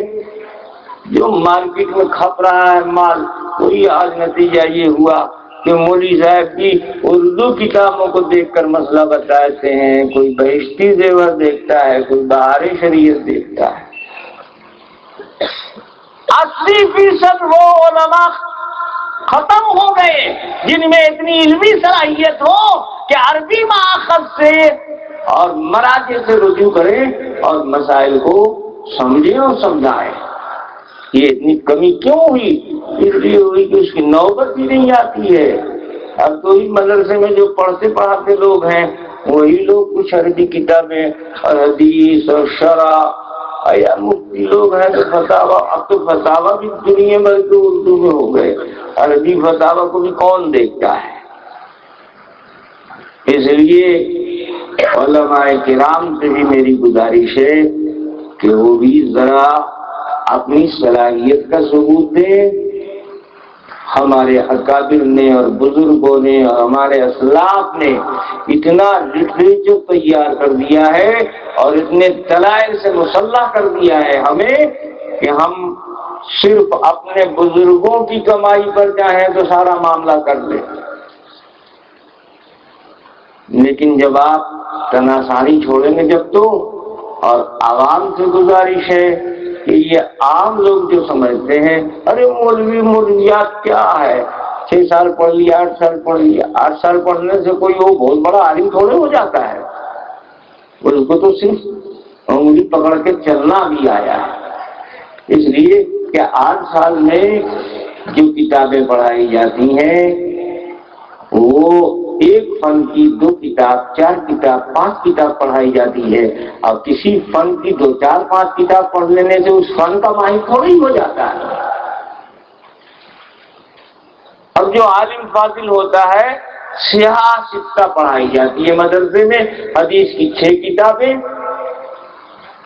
جو مارکیٹ میں کھپ رہا ہے مال، وہی آج نتیجہ یہ ہوا کہ مولوی صاحب کی اردو کتابوں کو دیکھ کر مسئلہ بتاتے ہیں، کوئی بہشتی زیور دیکھتا ہے، کوئی بہار شریعت دیکھتا ہے۔ 80% وہ علماء ختم ہو گئے جن میں اتنی علمی صلاحیت ہو کہ عربی مآخذ سے اور مراجع سے رجوع کریں اور مسائل کو سمجھیں اور سمجھائیں۔ یہ اتنی کمی کیوں ہوئی؟ اس لیے ہوئی کہ اس کی نوبت ہی نہیں آتی ہے۔ اب تو ہی مدرسے میں جو پڑھتے پڑھاتے لوگ ہیں وہی لوگ کچھ عربی کتابیں اور حدیث اور شرع، یا مفتی لوگ ہیں تو فتاوا، اب تو فتاوا بھی دنیا بھر کے اردو میں ہو گئے، عربی فتاوا کو بھی کون دیکھتا ہے؟ اس لیے علماء کرام سے بھی میری گزارش ہے کہ وہ بھی ذرا اپنی صلاحیت کا ثبوت دیں۔ ہمارے اکابر نے اور بزرگوں نے اور ہمارے اسلاف نے اتنا لٹریچر تیار کر دیا ہے اور اتنے دلائل سے مسلح کر دیا ہے ہمیں کہ ہم صرف اپنے بزرگوں کی کمائی پر چاہیں تو سارا معاملہ کر لیں، لیکن جب آپ تناساری چھوڑیں گے جب تو، اور عوام سے گزارش ہے کہ یہ عام لوگ جو سمجھتے ہیں ارے مولوی مولویات کیا ہے، 6 سال پڑھ لیا 8 سال پڑھ لیا، 8 سال پڑھنے سے کوئی وہ بہت بڑا عالم تھوڑے ہو جاتا ہے، اس کو تو صرف انگلی پکڑ کے چلنا بھی آیا ہے۔ اس لیے کہ 8 سال میں جو کتابیں پڑھائی جاتی ہیں وہ ایک فن کی 2 کتاب 4 کتاب 5 کتاب پڑھائی جاتی ہے، اور کسی فن کی 2 4 5 کتاب پڑھ لینے سے اس فن کا ماہر تھوڑی ہو جاتا ہے۔ اب جو عالم فاضل ہوتا ہے، سیاہ ستہ پڑھائی جاتی ہے مدرسے میں، حدیث کی 6 کتابیں،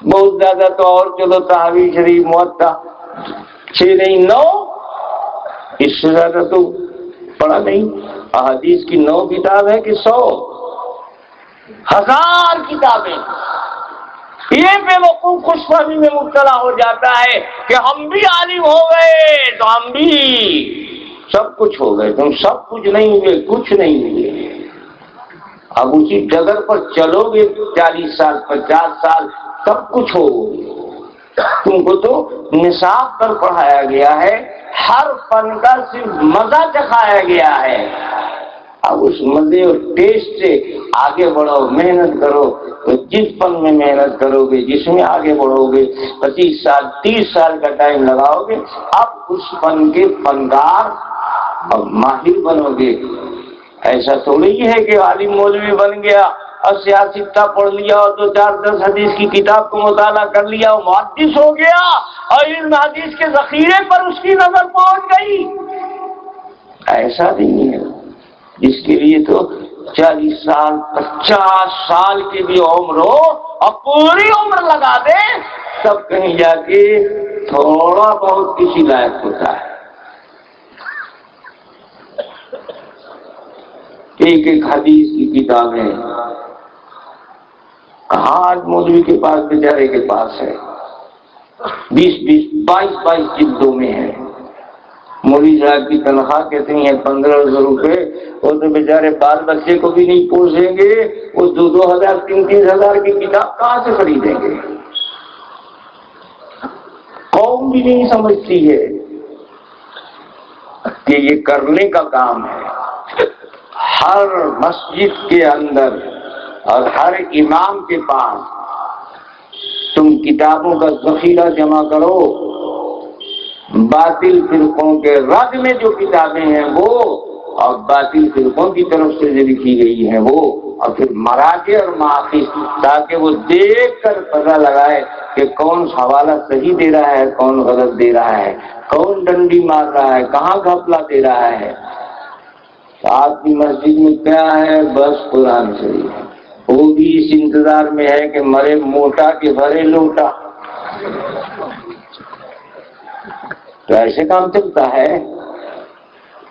بہت زیادہ تو اور چلو تحویل شریف موطا 6 نہیں 9، اس سے زیادہ تو پڑھا نہیں۔ حدیث کی 9 کتاب ہے کہ 100 1000 کتابیں۔ یہ بے وقوف خوش فہمی میں مبتلا ہو جاتا ہے کہ ہم بھی عالم ہو گئے تو ہم بھی سب کچھ ہو گئے، تم سب کچھ نہیں ہوئے، کچھ نہیں ہوئے۔ اب اسی ڈگر پر چلو گے 40 سال 50 سال سب کچھ ہو گے۔ تم کو تو نصاب پر پڑھایا گیا ہے، ہر فن کا صرف مزہ چکھایا گیا ہے۔ اب اس مزے اور ٹیسٹ سے آگے بڑھو، محنت کرو، تو جس فن میں محنت کرو گے، جس میں آگے بڑھو گے، 25 سال 30 سال کا ٹائم لگاؤ گے، اب اس فن کے فنکار اور ماہر بنو گے۔ ایسا تھوڑی ہے کہ عالم مولوی بن گیا اور سیاستہ پڑھ لیا اور 2 4 10 حدیث کی کتاب کو مطالعہ کر لیا اور محدث ہو گیا اور علم حدیث کے ذخیرے پر اس کی نظر پہنچ گئی۔ ایسا نہیں ہے، اس کے لیے تو 40 سال 50 سال کی بھی عمر ہو اور پوری عمر لگا دے، تب کہیں جا کے تھوڑا بہت کسی لائق ہوتا ہے۔ ایک ایک حدیث کی کتابیں کہاں آج مولوی کے پاس، بیچارے کے پاس ہے، 20 22 جلدوں میں ہے۔ مولوی صاحب کی تنخواہ کتنی ہے؟ 1500 روپے۔ وہ تو بیچارے بال بچے کو بھی نہیں پوسیں گے، وہ 2-2 ہزار 3-3 ہزار کی کتاب کہاں سے خریدیں گے؟ قوم بھی نہیں سمجھتی ہے کہ یہ کرنے کا کام ہے۔ ہر مسجد کے اندر اور ہر امام کے پاس تم کتابوں کا ذخیرہ جمع کرو، باطل فرقوں کے رد میں جو کتابیں ہیں وہ، اور باطل فرقوں کی طرف سے جو لکھی گئی ہیں وہ، اور پھر مراجع اور مآخذ، تاکہ وہ دیکھ کر پتہ لگائے کہ کون حوالہ صحیح دے رہا ہے، کون غلط دے رہا ہے، کون ڈنڈی مار رہا ہے، کہاں گھپلا دے رہا ہے۔ آپ کی مسجد میں کیا ہے؟ بس قرآن شریف، وہ بھی اس انتظار میں ہے کہ مرے موٹا کہ بھرے لوٹا۔ تو ایسے کام چلتا ہے۔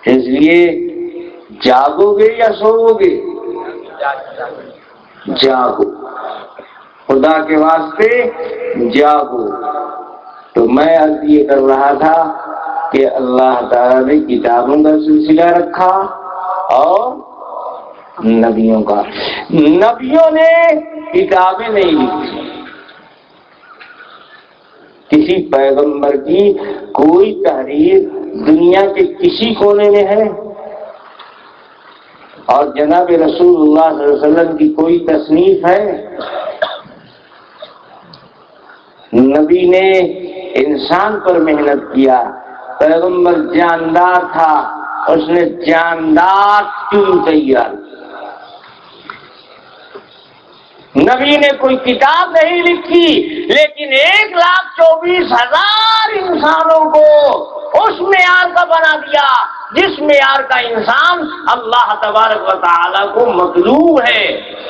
اس لیے جاگو گے یا سوؤ گے؟ جاگو، خدا کے واسطے جاگو۔ تو میں عرض یہ کر رہا تھا کہ اللہ تعالیٰ نے کتابوں کا سلسلہ رکھا اور نبیوں کا۔ نبیوں نے کتابیں نہیں لکھی، کسی پیغمبر کی کوئی تحریر دنیا کے کسی کونے میں ہے؟ اور جناب رسول اللہ صلی اللہ علیہ وسلم کی کوئی تصنیف ہے؟ نبی نے انسان پر محنت کیا، پیغمبر جاندار تھا، اس نے جاندار ٹیم تیار کی۔ نبی نے کوئی کتاب نہیں لکھی، لیکن 1,24,000 انسانوں کو اس معیار کا بنا دیا جس معیار کا انسان اللہ تبارک و تعالیٰ کو مطلوب ہے۔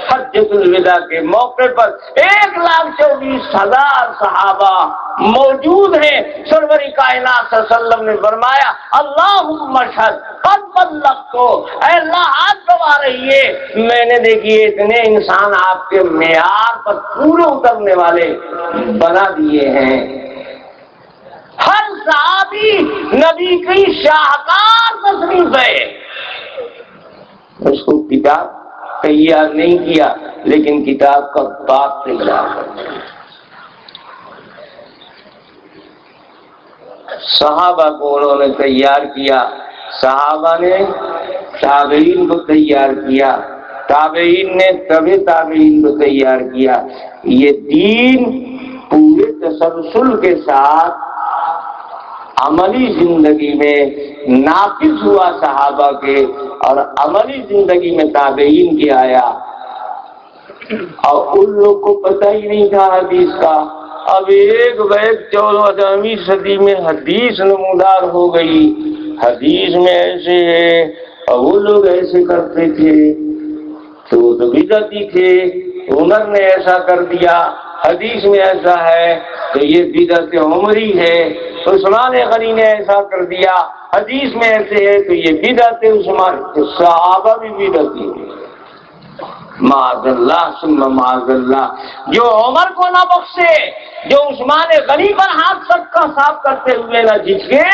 حجۃ الوداع کے موقع پر 1,24,000 صحابہ موجود ہیں۔ سرور کائنات صلی اللہ علیہ وسلم نے فرمایا اللہم اشہد قد بلغت، اے اللہ ہاتھ گواہ رہیے میں نے دیکھیے اتنے انسان آپ کے معیار پر پورے اترنے والے بنا دیے ہیں۔ ہر صحابی نبی کی شاہکار تصنیف ہے۔ اس کو کتاب تیار نہیں کیا، لیکن کتاب کا باپ تیار کر۔ صحابہ کو انہوں نے تیار کیا، صحابہ نے تابعین کو تیار کیا، تابعین نے تابعین کو تیار کیا۔ یہ دین پورے تسلسل کے ساتھ عملی زندگی میں ناقص ہوا صحابہ کے اور عملی زندگی میں تابعین کے آیا، اور ان لوگ کو پتہ ہی نہیں تھا حدیث کا۔ اب ایک بیگ 14ویں صدی میں حدیث نمودار ہو گئی، حدیث میں ایسے ہے اور وہ لوگ ایسے کرتے تھے، تو وہ تو بدعتی تھے، عمر نے ایسا کر دیا، حدیث میں ایسا ہے تو یہ بدعت عمری ہے، عثمان غنی نے ایسا کر دیا، حدیث میں ایسے ہے تو یہ بدعت عثمان، صحابہ بھی بدعتی ہے۔ معاذ اللہ ثم معاذ اللہ، جو عمر کو نہ بخشے، جو عثمان غنی پر ہاتھ سب کا صاف کرتے ہوئے نہ جھکے،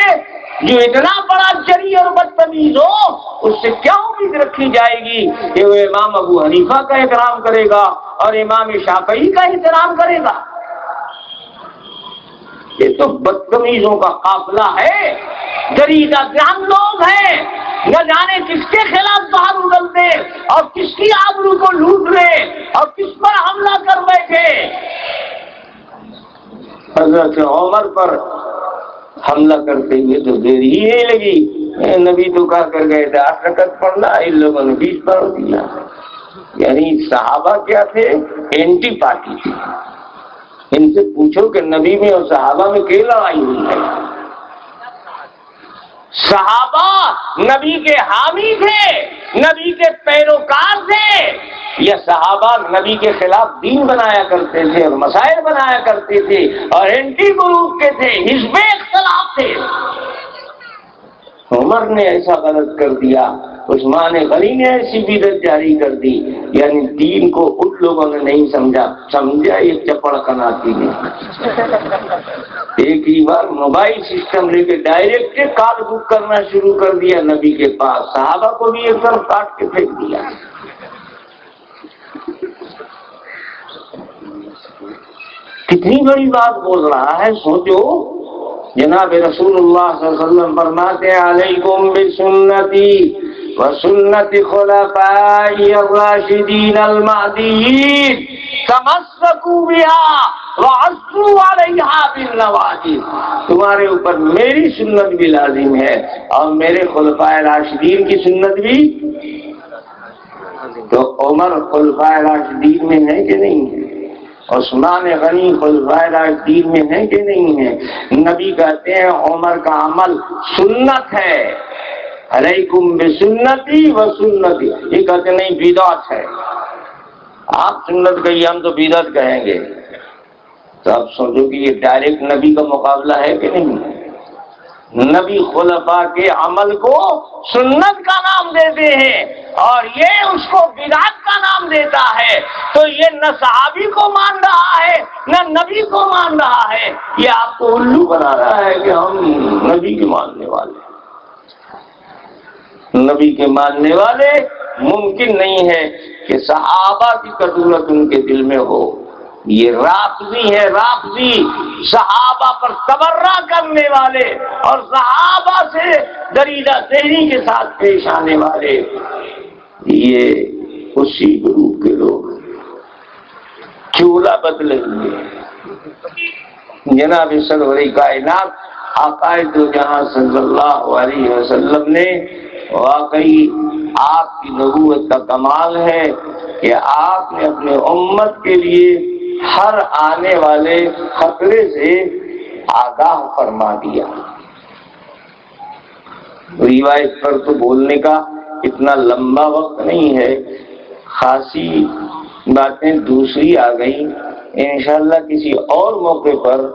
جو اتنا بڑا جری اور بدتمیز ہو، اس سے کیا امید رکھی جائے گی کہ وہ امام ابو حنیفہ کا احترام کرے گا اور امام شافعی کا احترام کرے گا؟ یہ تو بدتمیزوں کا قافلہ ہے، جریدہ جان لوگ ہیں، نہ جانے کس کے خلاف باہر اگلتے اور کس کی آبرو کو لوٹ رہے اور کس پر حملہ کر بیٹھے۔ حضرت عمر پر حملہ کرتے ہوئے تو دیر ہی نہیں لگی، نبی تو کہا کر گئے تھے 8 رکعت پڑھنا، ان لوگوں نے 20 پڑھ دیا۔ یعنی صحابہ کیا تھے؟ اینٹی پارٹی تھی۔ ان سے پوچھو کہ نبی میں اور صحابہ میں کیا لڑائی ہوئی ہے؟ صحابہ نبی کے حامی تھے، نبی کے پیروکار تھے، یا صحابہ نبی کے خلاف دین بنایا کرتے تھے اور مسائل بنایا کرتے تھے اور اینٹی گروپ کے تھے، حزب اختلاف تھے؟ عمر نے ایسا غلط کر دیا، عثمان غنی نے ایسی بدعت جاری کر دی، یعنی دین کو ان لوگوں نے نہیں سمجھا یہ چپڑ قناتی نے۔ ایک ہی بار موبائل سسٹم لے کے ڈائریکٹ کال بک کرنا شروع کر دیا نبی کے پاس، صحابہ کو بھی ایک طرف کاٹ کے پھینک دیا۔ کتنی بڑی بات بول رہا ہے، سوچو۔ جناب رسول اللہ صلی اللہ علیہ وسلم فرماتے ہیں علیکم بسنتی وسنت خلفائی الراشدین المہدیین تمسکوا بها وعضوا علیہا بالنواجذ، تمہارے اوپر میری سنت بھی لازم ہے اور میرے خلفائے راشدین کی سنت بھی۔ تو عمر خلفائے راشدین میں ہے کہ نہیں ہے؟ عثمان غنی خلفائے راشدین میں ہے کہ نہیں ہے؟ نبی کہتے ہیں عمر کا عمل سنت ہے، علیکم بسنتی و سنتی، یہ کہتے نہیں بدعت ہے۔ آپ سنت کہیے، ہم تو بدعت کہیں گے، تو آپ سوچو کہ یہ ڈائریکٹ نبی کا مقابلہ ہے کہ نہیں ہے؟ نبی خلفاء کے عمل کو سنت کا نام دیتے ہیں اور یہ اس کو بدعت کا نام دیتا ہے، تو یہ نہ صحابی کو مان رہا ہے نہ نبی کو مان رہا ہے، یہ آپ کو الو بنا رہا ہے کہ ہم نبی کے ماننے والے۔ نبی کے ماننے والے ممکن نہیں ہے کہ صحابہ کی قدورت ان کے دل میں ہو۔ یہ رافضی ہے، رافضی، صحابہ پر تبرہ کرنے والے اور صحابہ سے دریدہ ذہنی کے ساتھ پیش آنے والے، یہ اسی گروپ کے لوگ چولہا بدلے ہوئے۔ جناب سرور کائنات عقائد دو جہاں صلی اللہ علیہ وسلم نے، واقعی آپ کی نبوت کا کمال ہے کہ آپ نے اپنے امت کے لیے ہر آنے والے خطرے سے آگاہ فرما دیا۔ روایت پر تو بولنے کا اتنا لمبا وقت نہیں ہے، خاصی باتیں دوسری آ گئی، انشاءاللہ کسی اور موقع پر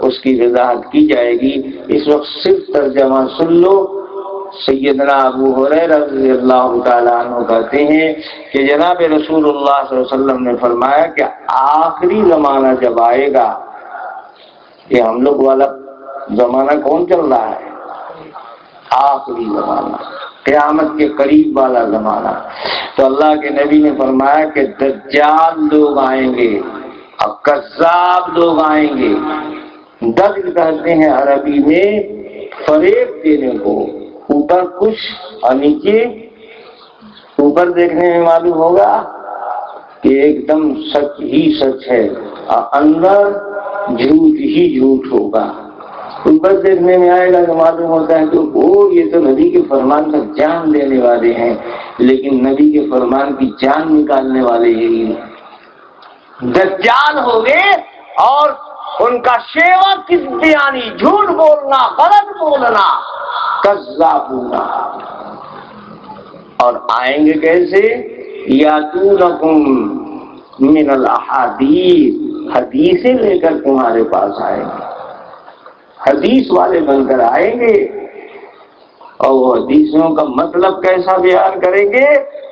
اس کی وضاحت کی جائے گی۔ اس وقت صرف ترجمہ سن لو۔ سیدنا ابو ہریرہ رضی اللہ تعالیٰ عنہ کہتے ہیں کہ جناب رسول اللہ صلی اللہ علیہ وسلم نے فرمایا کہ آخری زمانہ جب آئے گا، یہ ہم لوگ والا زمانہ کون چل رہا ہے؟ آخری زمانہ، قیامت کے قریب والا زمانہ، تو اللہ کے نبی نے فرمایا کہ دجال لوگ آئیں گے اور کذاب لوگ آئیں گے۔ دجل کہتے ہیں عربی میں فریب دینے کو، اوپر کچھ اور نیچے، اوپر دیکھنے میں معلوم ہوگا کہ ایک دم سچ ہی سچ ہے اور اندر جھوٹ ہی جھوٹ ہوگا، اوپر دیکھنے میں آئے گا تو معلوم ہوتا ہے کہ وہ یہ تو نبی کے فرمان کا جان دینے والے ہیں، لیکن نبی کے فرمان کی جان نکالنے والے یہی ہیں، دجال ہو گئے اور ان کا شیوا کذبیانی، جھوٹ بولنا، غلط بولنا، کذابونا۔ اور آئیں گے کیسے؟ یاتونکم من الاحادیث، حدیثیں لے کر تمہارے پاس آئیں گے، حدیث والے بن کر آئیں گے، اور وہ حدیثوں کا مطلب کیسا بیان کریں گے،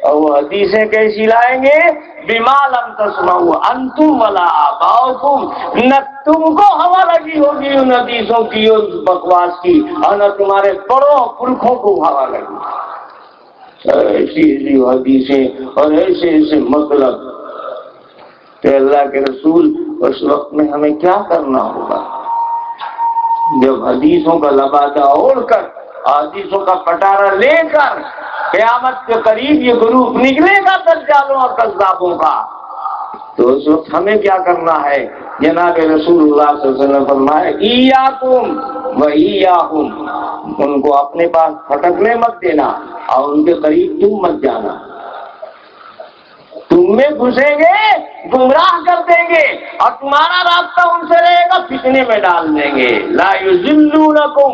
اور وہ حدیثیں کیسی لائیں گے؟ بما لم تسمعوا انتم ولا آباؤکم، نہ تم کو ہوا لگی ہوگی ان حدیثوں کی، اس بکواس کی، اور نہ تمہارے بڑوں پرکھوں کو ہوا لگی۔ ایسی ایسی حدیثیں اور ایسے ایسے مطلب کہ اللہ کے رسول اس وقت میں ہمیں کیا کرنا ہوگا جب حدیثوں کا لبادہ اوڑھ کر، حدیثوں کا پٹارا لے کر قیامت کے قریب یہ گروپ نکلے گا دجالوں اور کذابوں کا، تو اس وقت ہمیں کیا کرنا ہے؟ جناب رسول اللہ صلی اللہ علیہ وسلم فرمائے ایاکم و ایاہم، ان کو اپنے پاس پھٹکنے مت دینا اور ان کے قریب تم مت جانا، تم میں گھسیں گے، گمراہ کر دیں گے، اور تمہارا رابطہ ان سے رہے گا، فتنے میں ڈال دیں گے۔ لا یضلونکم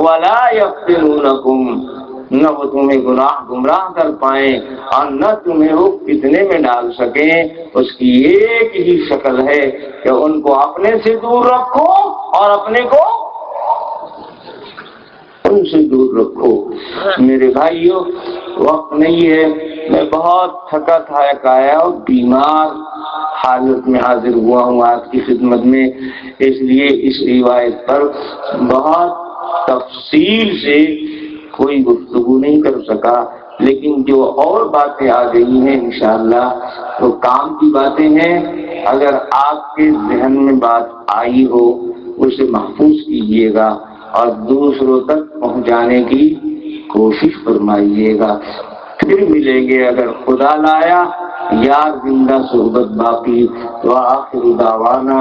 ولا یفتنونکم، نہ وہ تمہیں گمراہ کر پائیں اور نہ تمہیں وہ فتنے میں ڈال سکیں۔ اس کی ایک ہی شکل ہے کہ ان کو اپنے سے دور رکھو اور اپنے کو ان سے دور رکھو۔ میرے بھائیوں، وقت نہیں ہے، میں بہت تھکا تھایا اور بیمار حالت میں حاضر ہوا ہوں آپ کی خدمت میں، اس لیے اس روایت پر بہت تفصیل سے کوئی گفتگو نہیں کر سکا، لیکن جو اور باتیں آ گئی ہیں انشاءاللہ وہ کام کی باتیں ہیں۔ اگر آپ کے ذہن میں بات آئی ہو اسے محفوظ کیجیے گا اور دوسروں تک پہنچانے کی کوشش فرمائیے گا۔ پھر ملیں گے اگر خدا لایا، یار زندہ صحبت باقی، وآخر دعوانا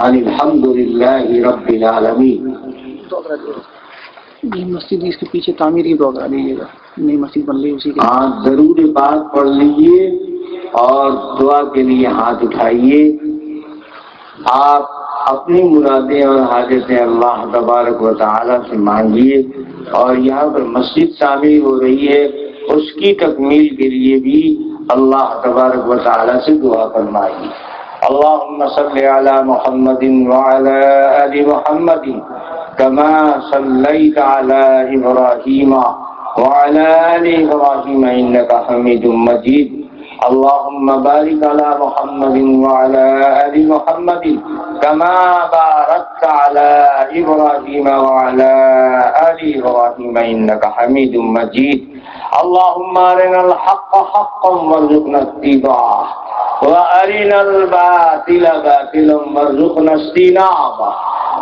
ان الحمدللہ رب العالمین۔ یہ مسجد اس کے پیچھے تعمیر کی دعا کرا دیجیے گا، نئی مسجد بن رہی اسی کے۔ ہاں ضرور بات پڑھ لیجیے اور دعا کے لیے ہاتھ اٹھائیے۔ آپ اپنی مرادیں اور حاجتیں اللہ تبارک و تعالی سے مانگیے، اور یہاں پر مسجد تعمیر ہو رہی ہے اس کی تکمیل کے لیے بھی اللہ تبارک و تعالی سے دعا فرمائیے۔ اللهم صل على محمد وعلى آل محمد كما صليت على إبراهيم وعلى آل إبراهيم إنك حميد مجيد۔ اللهم بارك على محمد وعلى آل محمد كما باركت على إبراهيم وعلى آل إبراهيم إنك حميد مجيد۔ اللهم أرنا الحق حقا وارزقنا اتباعه وأرنا الباطل باطلا وارزقنا اجتنابه۔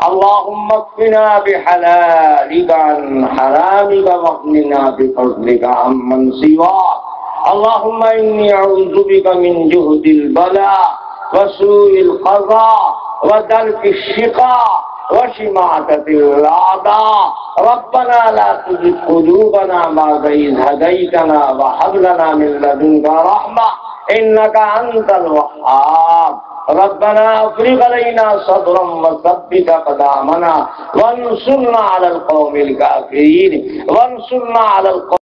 اللهم اكفنا بحلالك عن حرامك واغننا بفضلك عمن سواك۔ اللهم إني أعوذ بك من جهد البلاء وسوء القضاء ودرك الشقاء وشماتة الأعداء۔ ربنا لا تزغ قلوبنا بعد إذ هديتنا وهب لنا من لدنك رحمة إنك أنت الوهاب۔ ربنا افرغ علينا صبرا وثبت أقدامنا وانصرنا على القوم الكافرين، وانصرنا على القوم